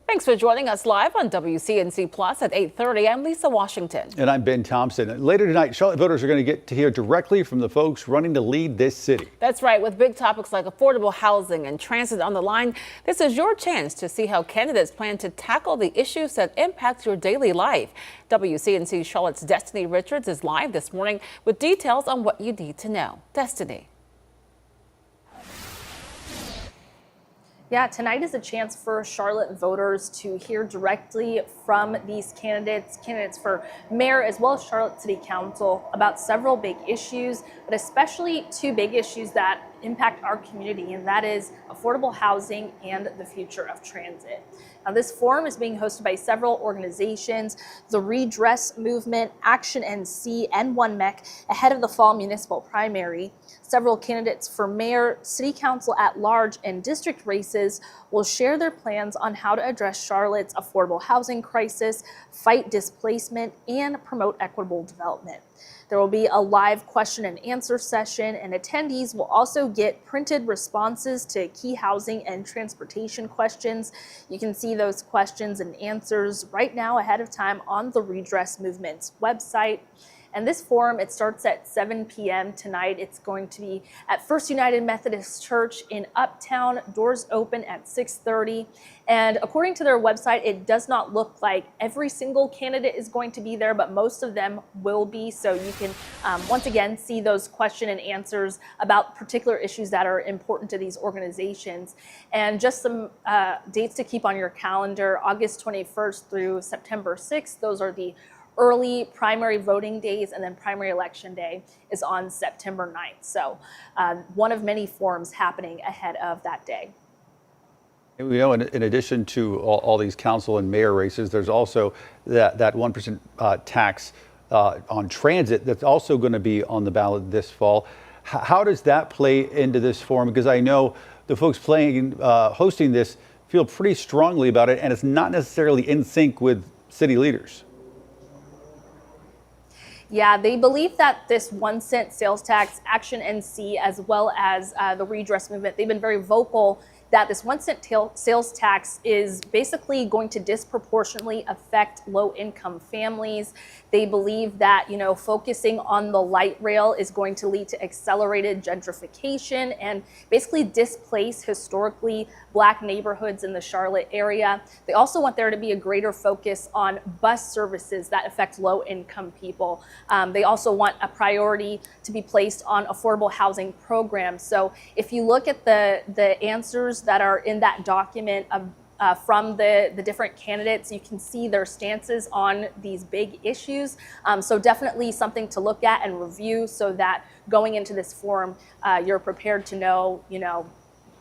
Thanks for joining us live on WCNC Plus at 8:30. I'm Lisa Washington. And I'm Ben Thompson. Later tonight, Charlotte voters are going to get to hear directly from the folks running to lead this city. That's right. With big topics like affordable housing and transit on the line, this is your chance to see how candidates plan to tackle the issues that impact your daily life. WCNC Charlotte's Destiny Richards is live this morning with details on what you need to know. Destiny. Yeah, tonight is a chance for Charlotte voters to hear directly from these candidates for mayor as well as Charlotte City Council about several big issues, but especially two big issues that impact our community, and that is affordable housing and the future of transit. Now, this forum is being hosted by several organizations, the Redress Movement, Action NC, and One MEC, ahead of the fall municipal primary. Several candidates for mayor, city council at large, and district races will share their plans on how to address Charlotte's affordable housing crisis, fight displacement, and promote equitable development. There will be a live question and answer session, and attendees will also get printed responses to key housing and transportation questions. You can see those questions and answers right now ahead of time on the Redress Movement's website. And this forum, it starts at 7 p.m. tonight. It's going to be at First United Methodist Church in Uptown. Doors open at 6:30. And according to their website, it does not look like every single candidate is going to be there, but most of them will be. So you can once again see those question and answers about particular issues that are important to these organizations. And just some dates to keep on your calendar: August 21st through September 6th. Those are the early primary voting days, and then primary election day is on September 9th. So one of many forums happening ahead of that day. And we know in addition to all these council and mayor races, there's also that 1% tax on transit that's also going to be on the ballot this fall. How does that play into this forum? Because I know the folks hosting this feel pretty strongly about it, and it's not necessarily in sync with city leaders. Yeah, they believe that this 1 cent sales tax, Action NC, as well as the redress movement, they've been very vocal that this 1 cent sales tax is basically going to disproportionately affect low-income families. They believe that, focusing on the light rail is going to lead to accelerated gentrification and basically displace historically Black neighborhoods in the Charlotte area. They also want there to be a greater focus on bus services that affect low-income people. They also want a priority to be placed on affordable housing programs. So if you look at the answers that are in that document from the different candidates, you can see their stances on these big issues. So definitely something to look at and review so that going into this forum, you're prepared to know,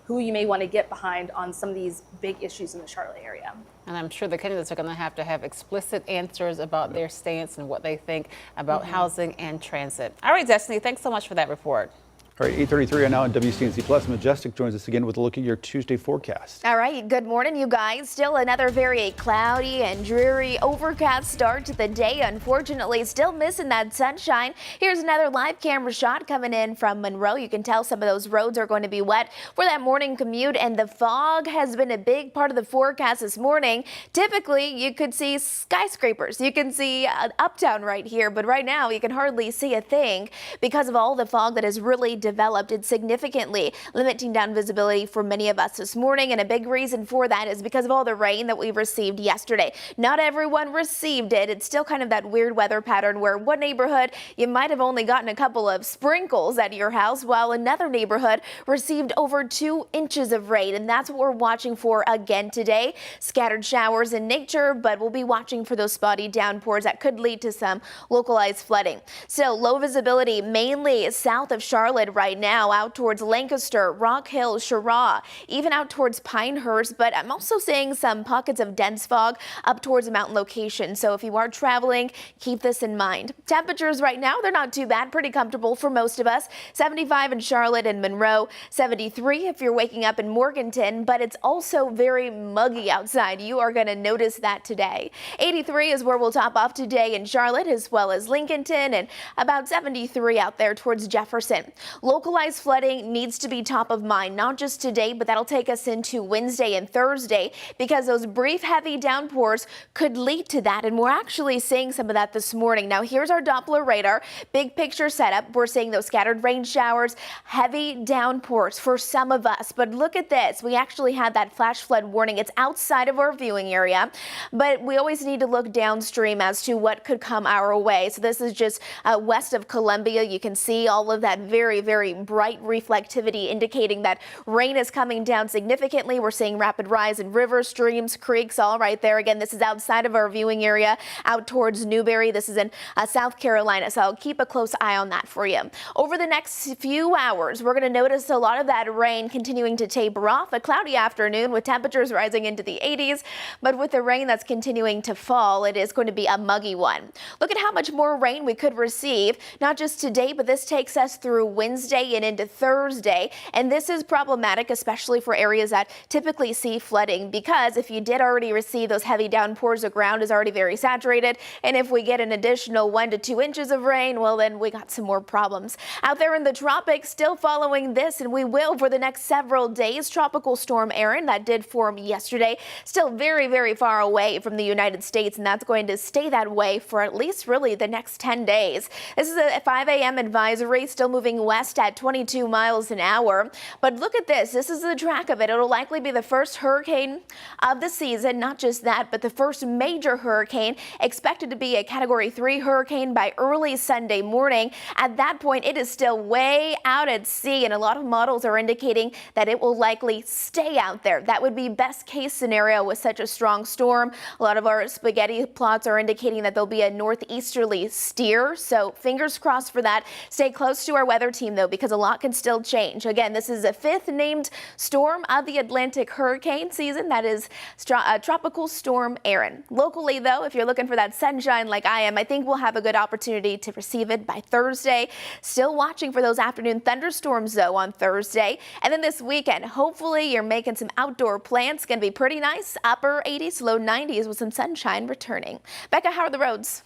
who you may want to get behind on some of these big issues in the Charlotte area. And I'm sure the candidates are going to have explicit answers about their stance and what they think about housing and transit. All right, Destiny, thanks so much for that report. All right, 8:33 now on WCNC Plus. Majestic joins us again with a look at your Tuesday forecast. All right, good morning, you guys. Still another very cloudy and dreary overcast start to the day. Unfortunately, still missing that sunshine. Here's another live camera shot coming in from Monroe. You can tell some of those roads are going to be wet for that morning commute, and the fog has been a big part of the forecast this morning. Typically, you could see skyscrapers. You can see Uptown right here, but right now you can hardly see a thing because of all the fog that has really developed. It's significantly limiting down visibility for many of us this morning, and a big reason for that is because of all the rain that we received yesterday. Not everyone received it. It's still kind of that weird weather pattern where one neighborhood you might have only gotten a couple of sprinkles at your house, while another neighborhood received over 2 inches of rain, and that's what we're watching for again today. Scattered showers in nature, but we'll be watching for those spotty downpours that could lead to some localized flooding. So low visibility mainly south of Charlotte right now, out towards Lancaster, Rock Hill, Cheraw, even out towards Pinehurst, but I'm also seeing some pockets of dense fog up towards the mountain location. So if you are traveling, keep this in mind. Temperatures right now, they're not too bad, pretty comfortable for most of us. 75 in Charlotte and Monroe, 73 if you're waking up in Morganton, but it's also very muggy outside. You are going to notice that today. 83 is where we'll top off today in Charlotte, as well as Lincolnton, and about 73 out there towards Jefferson. Localized flooding needs to be top of mind, not just today, but that'll take us into Wednesday and Thursday, because those brief heavy downpours could lead to that, and we're actually seeing some of that this morning. Now here's our Doppler radar, big picture setup. We're seeing those scattered rain showers, heavy downpours for some of us, but look at this. We actually had that flash flood warning. It's outside of our viewing area, but we always need to look downstream as to what could come our way. So this is just west of Columbia. You can see all of that very bright reflectivity indicating that rain is coming down significantly. We're seeing rapid rise in rivers, streams, creeks, all right there. Again, this is outside of our viewing area, out towards Newberry. This is in South Carolina, so I'll keep a close eye on that for you. Over the next few hours, we're going to notice a lot of that rain continuing to taper off. A cloudy afternoon with temperatures rising into the 80s, but with the rain that's continuing to fall, it is going to be a muggy one. Look at how much more rain we could receive, not just today, but this takes us through Wednesday Wednesday and into Thursday. And this is problematic, especially for areas that typically see flooding, because if you did already receive those heavy downpours, the ground is already very saturated. And if we get an additional 1 to 2 inches of rain, well, then we got some more problems. Out there in the tropics, still following this, and we will for the next several days. Tropical storm Erin, that did form yesterday, still very, very far away from the United States, and that's going to stay that way for at least really the next 10 days. This is a 5 a.m. advisory, still moving west at 22 miles an hour. But look at this. This is the track of it. It'll likely be the first hurricane of the season. Not just that, but the first major hurricane, expected to be a Category 3 hurricane by early Sunday morning. At that point, it is still way out at sea, and a lot of models are indicating that it will likely stay out there. That would be best case scenario with such a strong storm. A lot of our spaghetti plots are indicating that there'll be a northeasterly steer, so fingers crossed for that. Stay close to our weather team, though, because a lot can still change. Again, this is the 5th named storm of the Atlantic hurricane season. That is Tropical Storm Erin. Locally, though, if you're looking for that sunshine like I am, I think we'll have a good opportunity to receive it by Thursday. Still watching for those afternoon thunderstorms, though, on Thursday. And then this weekend, hopefully you're making some outdoor plans. It's going to be pretty nice. Upper 80s to low 90s with some sunshine returning. Becca, how are the roads?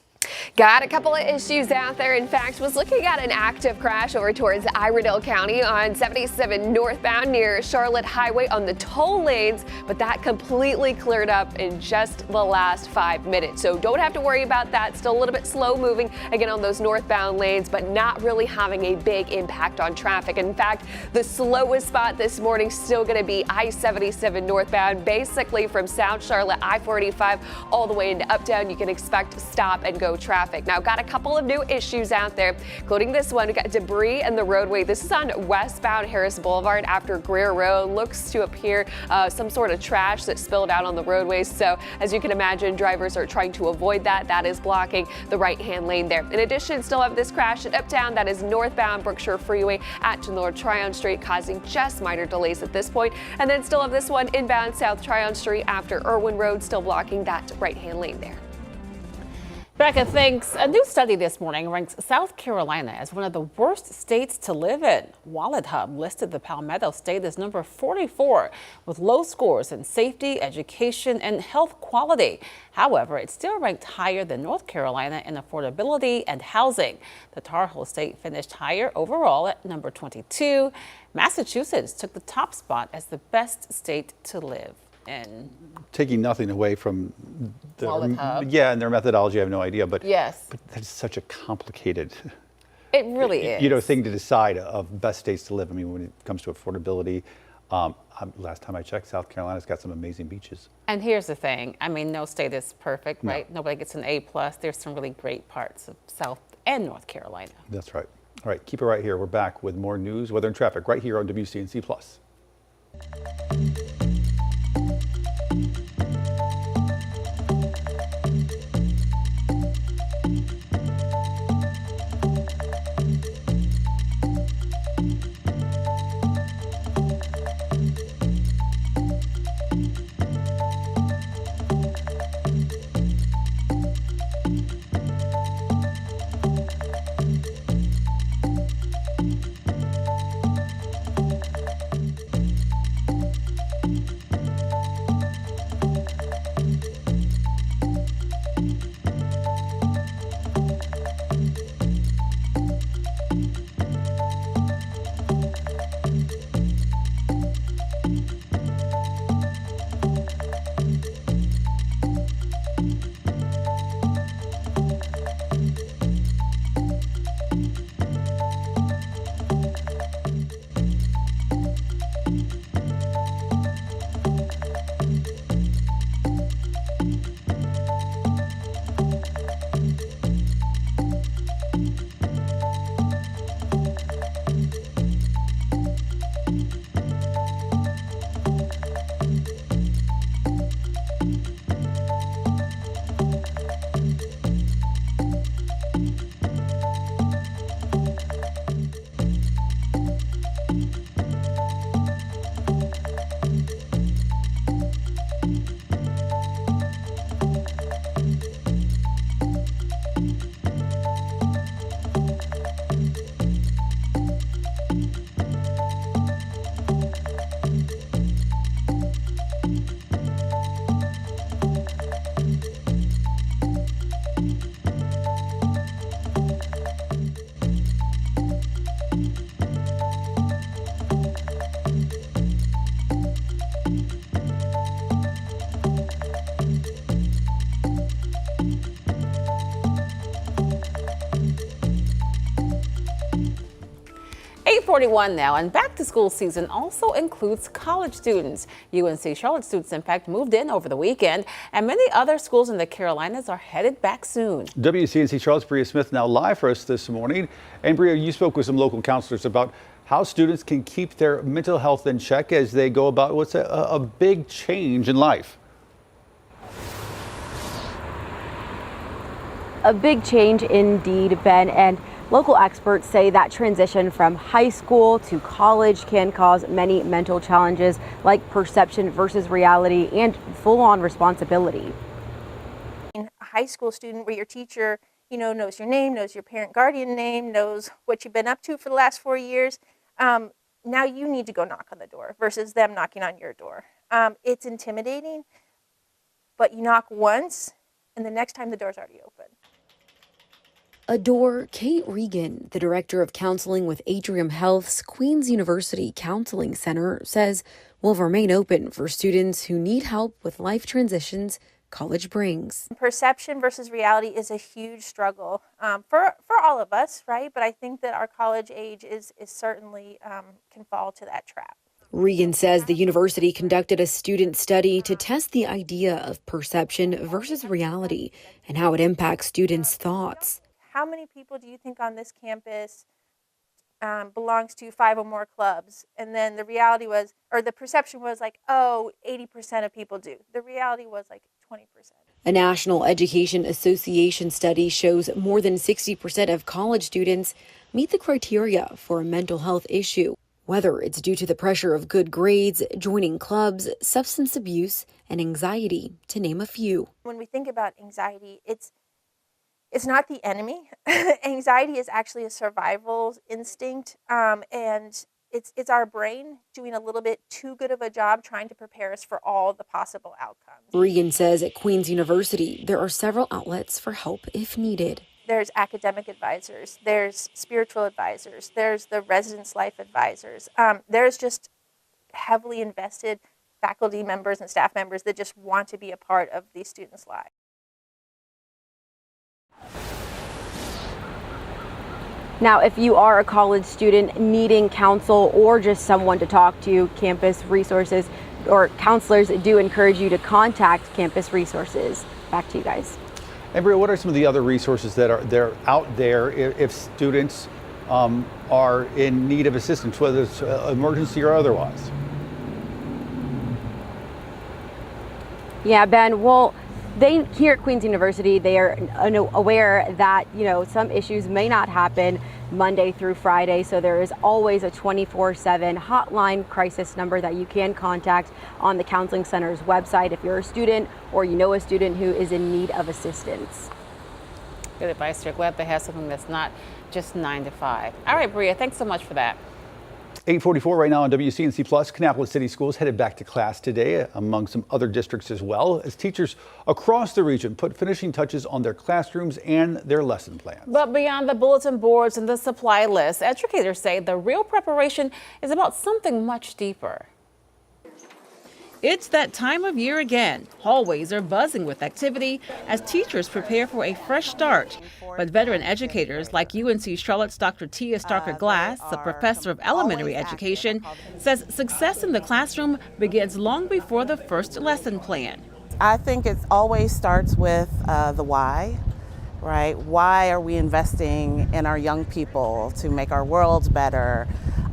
Got a couple of issues out there. In fact, was looking at an active crash over towards Iredell County on 77 northbound near Charlotte Highway on the toll lanes, but that completely cleared up in just the last 5 minutes. So don't have to worry about that. Still a little bit slow moving again on those northbound lanes, but not really having a big impact on traffic. In fact, the slowest spot this morning still going to be I-77 northbound, basically from South Charlotte, I-485 all the way into Uptown. You can expect stop and go traffic. Now, got a couple of new issues out there, including this one. We got debris in the roadway. This is on westbound Harris Boulevard after Greer Road. Looks to appear some sort of trash that spilled out on the roadways. So as you can imagine, drivers are trying to avoid that. That is blocking the right-hand lane there. In addition, still have this crash at Uptown. That is northbound Brookshire Freeway at North Tryon Street, causing just minor delays at this point. And then still have this one inbound South Tryon Street after Irwin Road, still blocking that right-hand lane there. Becca, thanks. A new study this morning ranks South Carolina as one of the worst states to live in. Wallet Hub listed the Palmetto State as number 44 with low scores in safety, education, and health quality. However, it's still ranked higher than North Carolina in affordability and housing. The Tar Heel State finished higher overall at number 22. Massachusetts took the top spot as the best state to live in. Taking nothing away from the, and their methodology, I have no idea, but yes, but that's such a complicated, it really is, thing to decide of best states to live. I mean, when it comes to affordability, last time I checked, South Carolina's got some amazing beaches. And here's the thing, I mean, no state is perfect, No. right? Nobody gets an A+. There's some really great parts of South and North Carolina. That's right. All right, keep it right here. We're back with more news, weather, and traffic right here on WCNC Plus. 8:41 now, and back to school season also includes college students. UNC Charlotte students, in fact, moved in over the weekend, and many other schools in the Carolinas are headed back soon. WCNC Charlotte's Bria Smith now live for us this morning. And Bria, you spoke with some local counselors about how students can keep their mental health in check as they go about what's a big change in life. A big change indeed, Ben, and local experts say that transition from high school to college can cause many mental challenges like perception versus reality and full-on responsibility. A high school student where your teacher, knows your name, knows your parent guardian name, knows what you've been up to for the last 4 years. Now you need to go knock on the door versus them knocking on your door. It's intimidating, but you knock once and the next time the door's already open. Adore Kate Regan, the director of counseling with Atrium Health's Queen's University Counseling Center, says will remain open for students who need help with life transitions college brings. Perception versus reality is a huge struggle for all of us, right? But I think that our college age is certainly can fall to that trap. Regan says the university conducted a student study to test the idea of perception versus reality and how it impacts students' thoughts. How many people do you think on this campus belongs to 5 or more clubs? And then the reality was, or the perception was like, 80% of people do. The reality was like 20%. A National Education Association study shows more than 60% of college students meet the criteria for a mental health issue, whether it's due to the pressure of good grades, joining clubs, substance abuse, and anxiety, to name a few. When we think about anxiety, it's not the enemy. Anxiety is actually a survival instinct, and it's our brain doing a little bit too good of a job trying to prepare us for all the possible outcomes. Regan says at Queen's University, there are several outlets for help if needed. There's academic advisors, there's spiritual advisors, there's the residence life advisors. There's just heavily invested faculty members and staff members that just want to be a part of these students' lives. Now, if you are a college student needing counsel or just someone to talk to, Campus Resources or counselors do encourage you to contact Campus Resources. Back to you guys. And Bria, what are some of the other resources that are out there if students are in need of assistance, whether it's emergency or otherwise? Yeah, Ben, well, they here at Queen's University, they are aware that, some issues may not happen Monday through Friday. So there is always a 24/7 hotline crisis number that you can contact on the Counseling Center's website if you're a student or a student who is in need of assistance. Good advice. You're glad they have something that's not just 9 to 5. All right, Bria, thanks so much for that. 8:44 right now on WCNC Plus. Kannapolis City Schools headed back to class today, among some other districts as well, as teachers across the region put finishing touches on their classrooms and their lesson plans. But beyond the bulletin boards and the supply list, educators say the real preparation is about something much deeper. It's that time of year again. Hallways are buzzing with activity as teachers prepare for a fresh start. But veteran educators like UNC Charlotte's Dr. Tia Starker-Glass, a professor of elementary education, says success in the classroom begins long before the first lesson plan. I think it always starts with the why, right? Why are we investing in our young people to make our world better?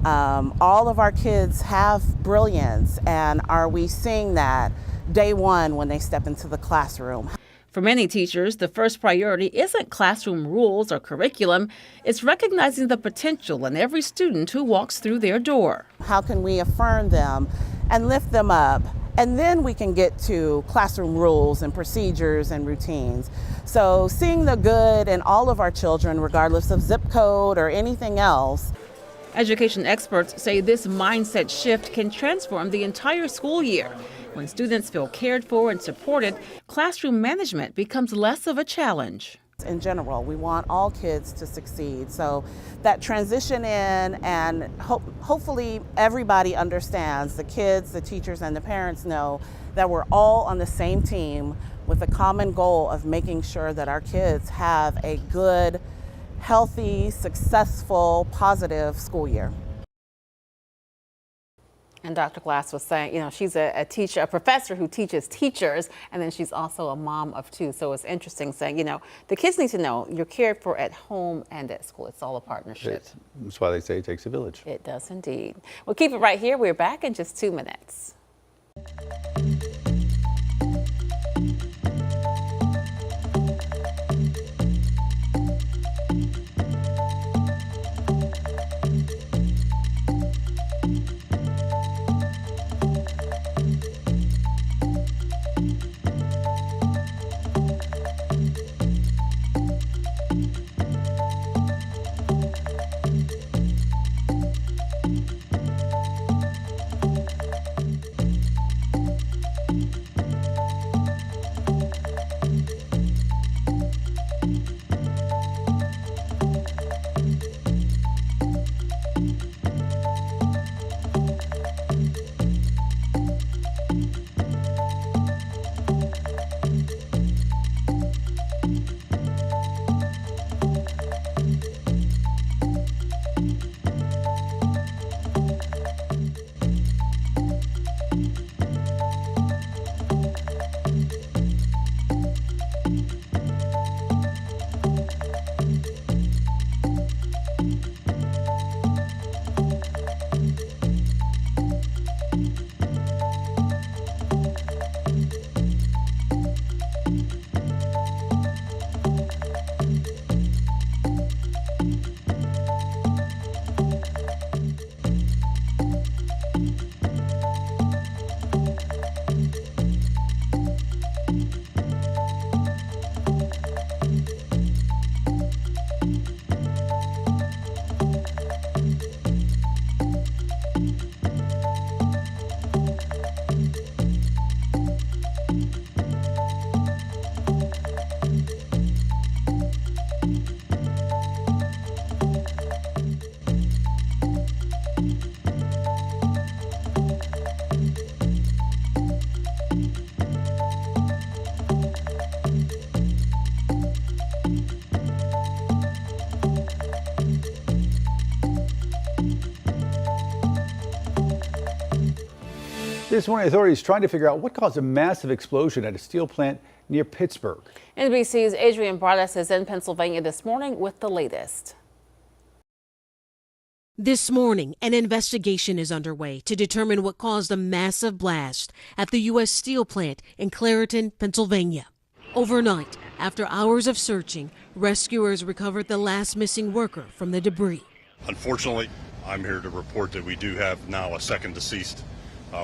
All of our kids have brilliance, and are we seeing that day one when they step into the classroom? For many teachers, the first priority isn't classroom rules or curriculum, it's recognizing the potential in every student who walks through their door. How can we affirm them and lift them up? And then we can get to classroom rules and procedures and routines. So seeing the good in all of our children, regardless of zip code or anything else. Education experts say this mindset shift can transform the entire school year. When students feel cared for and supported, classroom management becomes less of a challenge. In general, we want all kids to succeed. So that transition in, and hopefully everybody understands, the kids, the teachers, and the parents know that we're all on the same team with a common goal of making sure that our kids have a good, healthy, successful, positive school year. And Dr. Glass was saying, you know, she's a teacher, a professor who teaches teachers, and then she's also a mom of 2. So it's interesting saying, you know, the kids need to know you're cared for at home and at school. It's all a partnership. That's why they say it takes a village. It does indeed. We'll keep it right here. We're back in just 2 minutes. This morning, authorities trying to figure out what caused a massive explosion at a steel plant near Pittsburgh. NBC's Adrian Bardas is in Pennsylvania this morning with the latest. This morning, an investigation is underway to determine what caused a massive blast at the U.S. Steel plant in Clairton, Pennsylvania. Overnight, after hours of searching, rescuers recovered the last missing worker from the debris. Unfortunately, I'm here to report that we do have now a second deceased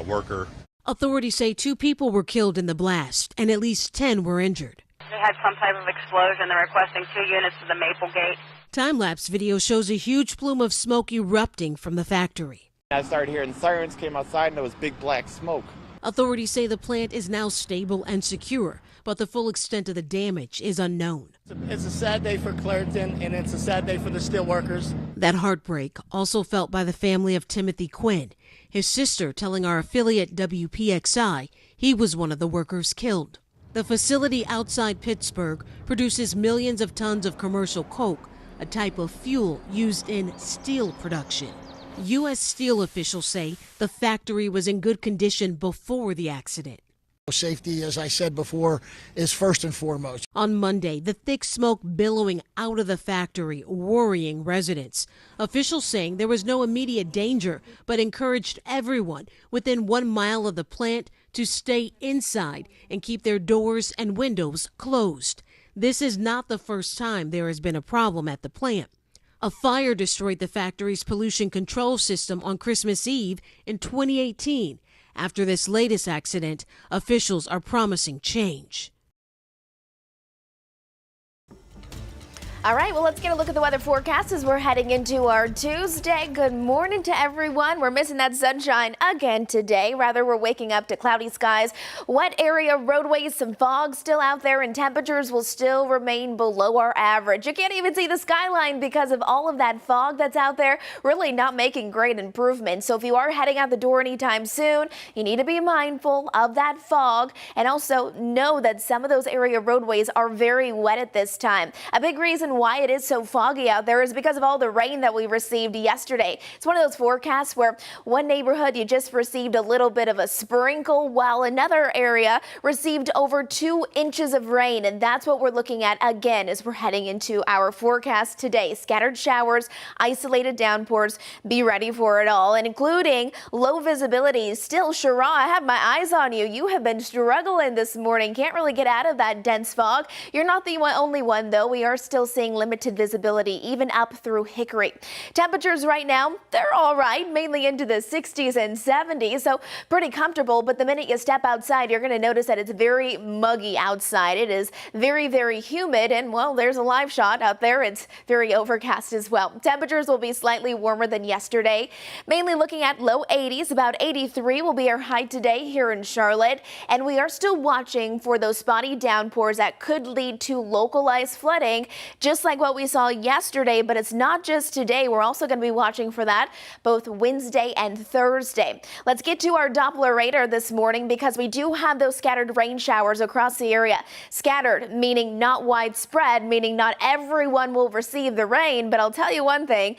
worker. Authorities say 2 people were killed in the blast and at least 10 were injured. They had some type of explosion. They're requesting 2 units to the Maple Gate. Time-lapse video shows a huge plume of smoke erupting from the factory. I started hearing sirens, came outside, and there was big black smoke. Authorities say the plant is now stable and secure, but the full extent of the damage is unknown. It's a sad day for Clairton, and it's a sad day for the steel workers. That heartbreak also felt by the family of Timothy Quinn, his sister telling our affiliate WPXI he was one of the workers killed. The facility outside Pittsburgh produces millions of tons of commercial coke, a type of fuel used in steel production. U.S. Steel officials say the factory was in good condition before the accident. Safety, as I said before, is first and foremost. On Monday, the thick smoke billowing out of the factory, worrying residents. Officials saying there was no immediate danger, but encouraged everyone within 1 mile of the plant to stay inside and keep their doors and windows closed. This is not the first time there has been a problem at the plant. A fire destroyed the factory's pollution control system on Christmas Eve in 2018. After this latest accident, officials are promising change. All right, well, let's get a look at the weather forecast as we're heading into our Tuesday. Good morning to everyone. We're missing that sunshine again today. Rather, we're waking up to cloudy skies, wet area roadways, some fog still out there, and temperatures will still remain below our average. You can't even see the skyline because of all of that fog that's out there, really not making great improvements. So if you are heading out the door anytime soon, you need to be mindful of that fog and also know that some of those area roadways are very wet at this time. A big reason reason why it is so foggy out there is because of all the rain that we received yesterday. It's one of those forecasts where one neighborhood you just received a little bit of a sprinkle, while another area received over 2 inches of rain. And that's what we're looking at again as we're heading into our forecast today. Scattered showers, isolated downpours. Be ready for it all, and including low visibility. Still, Shara, I have my eyes on you. You have been struggling this morning. Can't really get out of that dense fog. You're not the only one, though. We are still seeing limited visibility, even up through Hickory. Temperatures right now, they're all right, mainly into the 60s and 70s, so pretty comfortable. But the minute you step outside, you're going to notice that it's very muggy outside. It is very, very humid, and well, there's a live shot out there. It's very overcast as well. Temperatures will be slightly warmer than yesterday, mainly looking at low 80s. About 83 will be our high today here in Charlotte, and we are still watching for those spotty downpours that could lead to localized flooding, just like what we saw yesterday. But it's not just today. We're also going to be watching for that both Wednesday and Thursday. Let's get to our Doppler radar this morning, because we do have those scattered rain showers across the area. Scattered meaning not widespread, meaning not everyone will receive the rain. But I'll tell you one thing.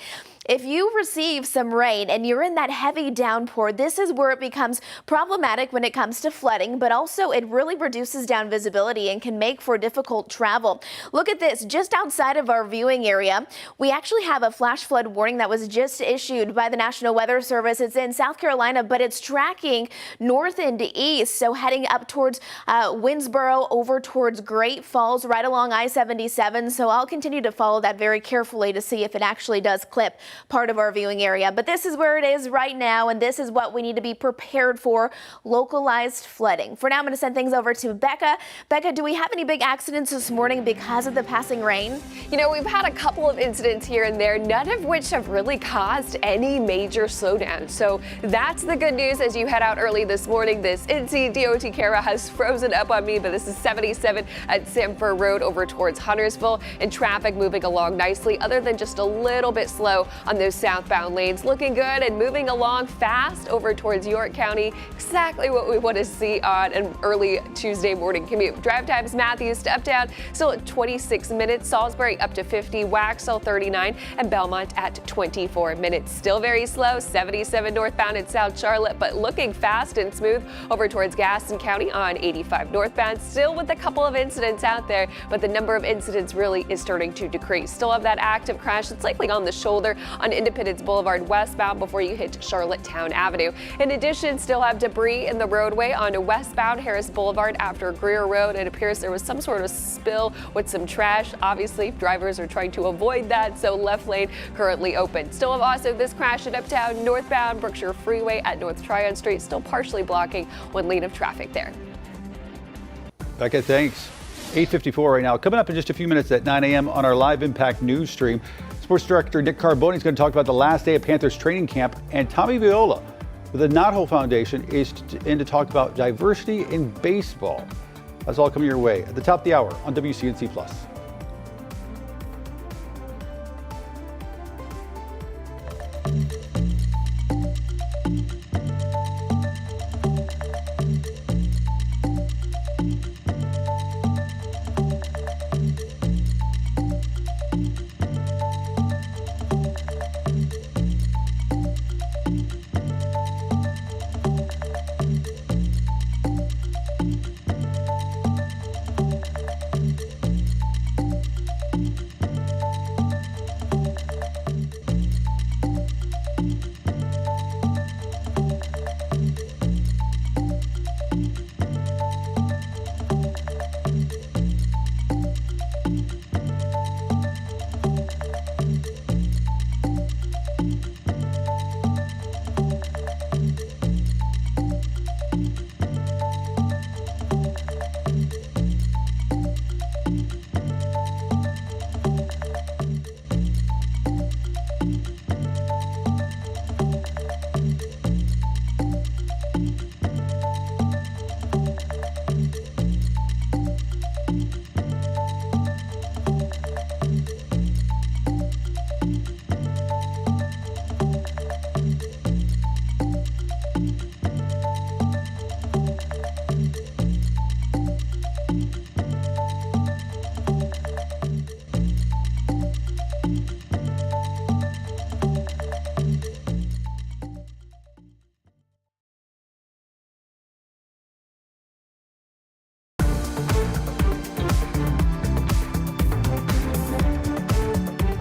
If you receive some rain and you're in that heavy downpour, this is where it becomes problematic when it comes to flooding, but also it really reduces down visibility and can make for difficult travel. Look at this. Just outside of our viewing area, we actually have a flash flood warning that was just issued by the National Weather Service. It's in South Carolina, but it's tracking north into east, so heading up towards Winsboro, over towards Great Falls, right along I-77. So I'll continue to follow that very carefully to see if it actually does clip part of our viewing area. But this is where it is right now, and this is what we need to be prepared for: localized flooding. For now, I'm going to send things over to Becca. Becca, do we have any big accidents this morning because of the passing rain? You know, we've had a couple of incidents here and there, none of which have really caused any major slowdown. So that's the good news as you head out early this morning. This NC DOT camera has frozen up on me, but this is 77 at Sanford Road over towards Huntersville, and traffic moving along nicely, other than just a little bit slow on those southbound lanes. Looking good and moving along fast over towards York County. Exactly what we want to see on an early Tuesday morning commute. Drive times: Matthews to Uptown still at 26 minutes, Salisbury up to 50, Waxhaw 39, and Belmont at 24 minutes. Still very slow, 77 northbound in South Charlotte, but looking fast and smooth over towards Gaston County on 85 northbound. Still with a couple of incidents out there, but the number of incidents really is starting to decrease. Still have that active crash that's likely on the shoulder on Independence Boulevard westbound before you hit Charlottetown Avenue. In addition, still have debris in the roadway on westbound Harris Boulevard after Greer Road. It appears there was some sort of spill with some trash. Obviously, drivers are trying to avoid that, so left lane currently open. Still have also this crash at Uptown northbound Brookshire Freeway at North Tryon Street, still partially blocking one lane of traffic there. Becca, thanks. 8:54 right now. Coming up in just a few minutes at 9 a.m. on our live Impact News stream, Sports Director Nick Carboni is going to talk about the last day of Panthers training camp, and Tommy Viola with the Knothole Foundation is in to talk about diversity in baseball. That's all coming your way at the top of the hour on WCNC Plus.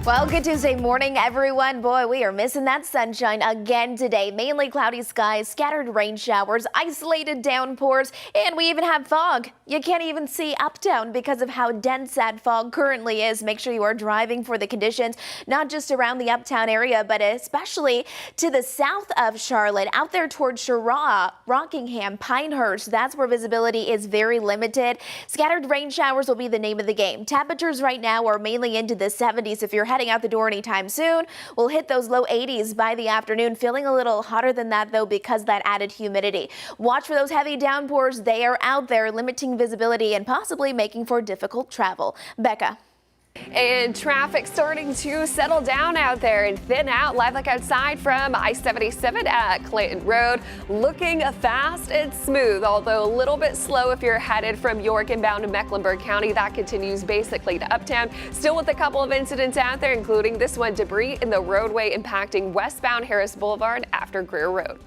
Well, good Tuesday morning, everyone. Boy, we are missing that sunshine again today. Mainly cloudy skies, scattered rain showers, isolated downpours, and we even have fog. You can't even see uptown because of how dense that fog currently is. Make sure you are driving for the conditions, not just around the uptown area, but especially to the south of Charlotte, out there towards Cheraw, Rockingham, Pinehurst. That's where visibility is very limited. Scattered rain showers will be the name of the game. Temperatures right now are mainly into the 70s. If you're heading out the door anytime soon, we'll hit those low 80s by the afternoon. Feeling a little hotter than that, though, because that added humidity. Watch for those heavy downpours. They are out there, limiting visibility and possibly making for difficult travel. Becca. And traffic starting to settle down out there and thin out. Live look outside from I-77 at Clayton Road. Looking fast and smooth, although a little bit slow if you're headed from York inbound to Mecklenburg County. That continues basically to uptown. Still with a couple of incidents out there, including this one, debris in the roadway impacting westbound Harris Boulevard after Greer Road.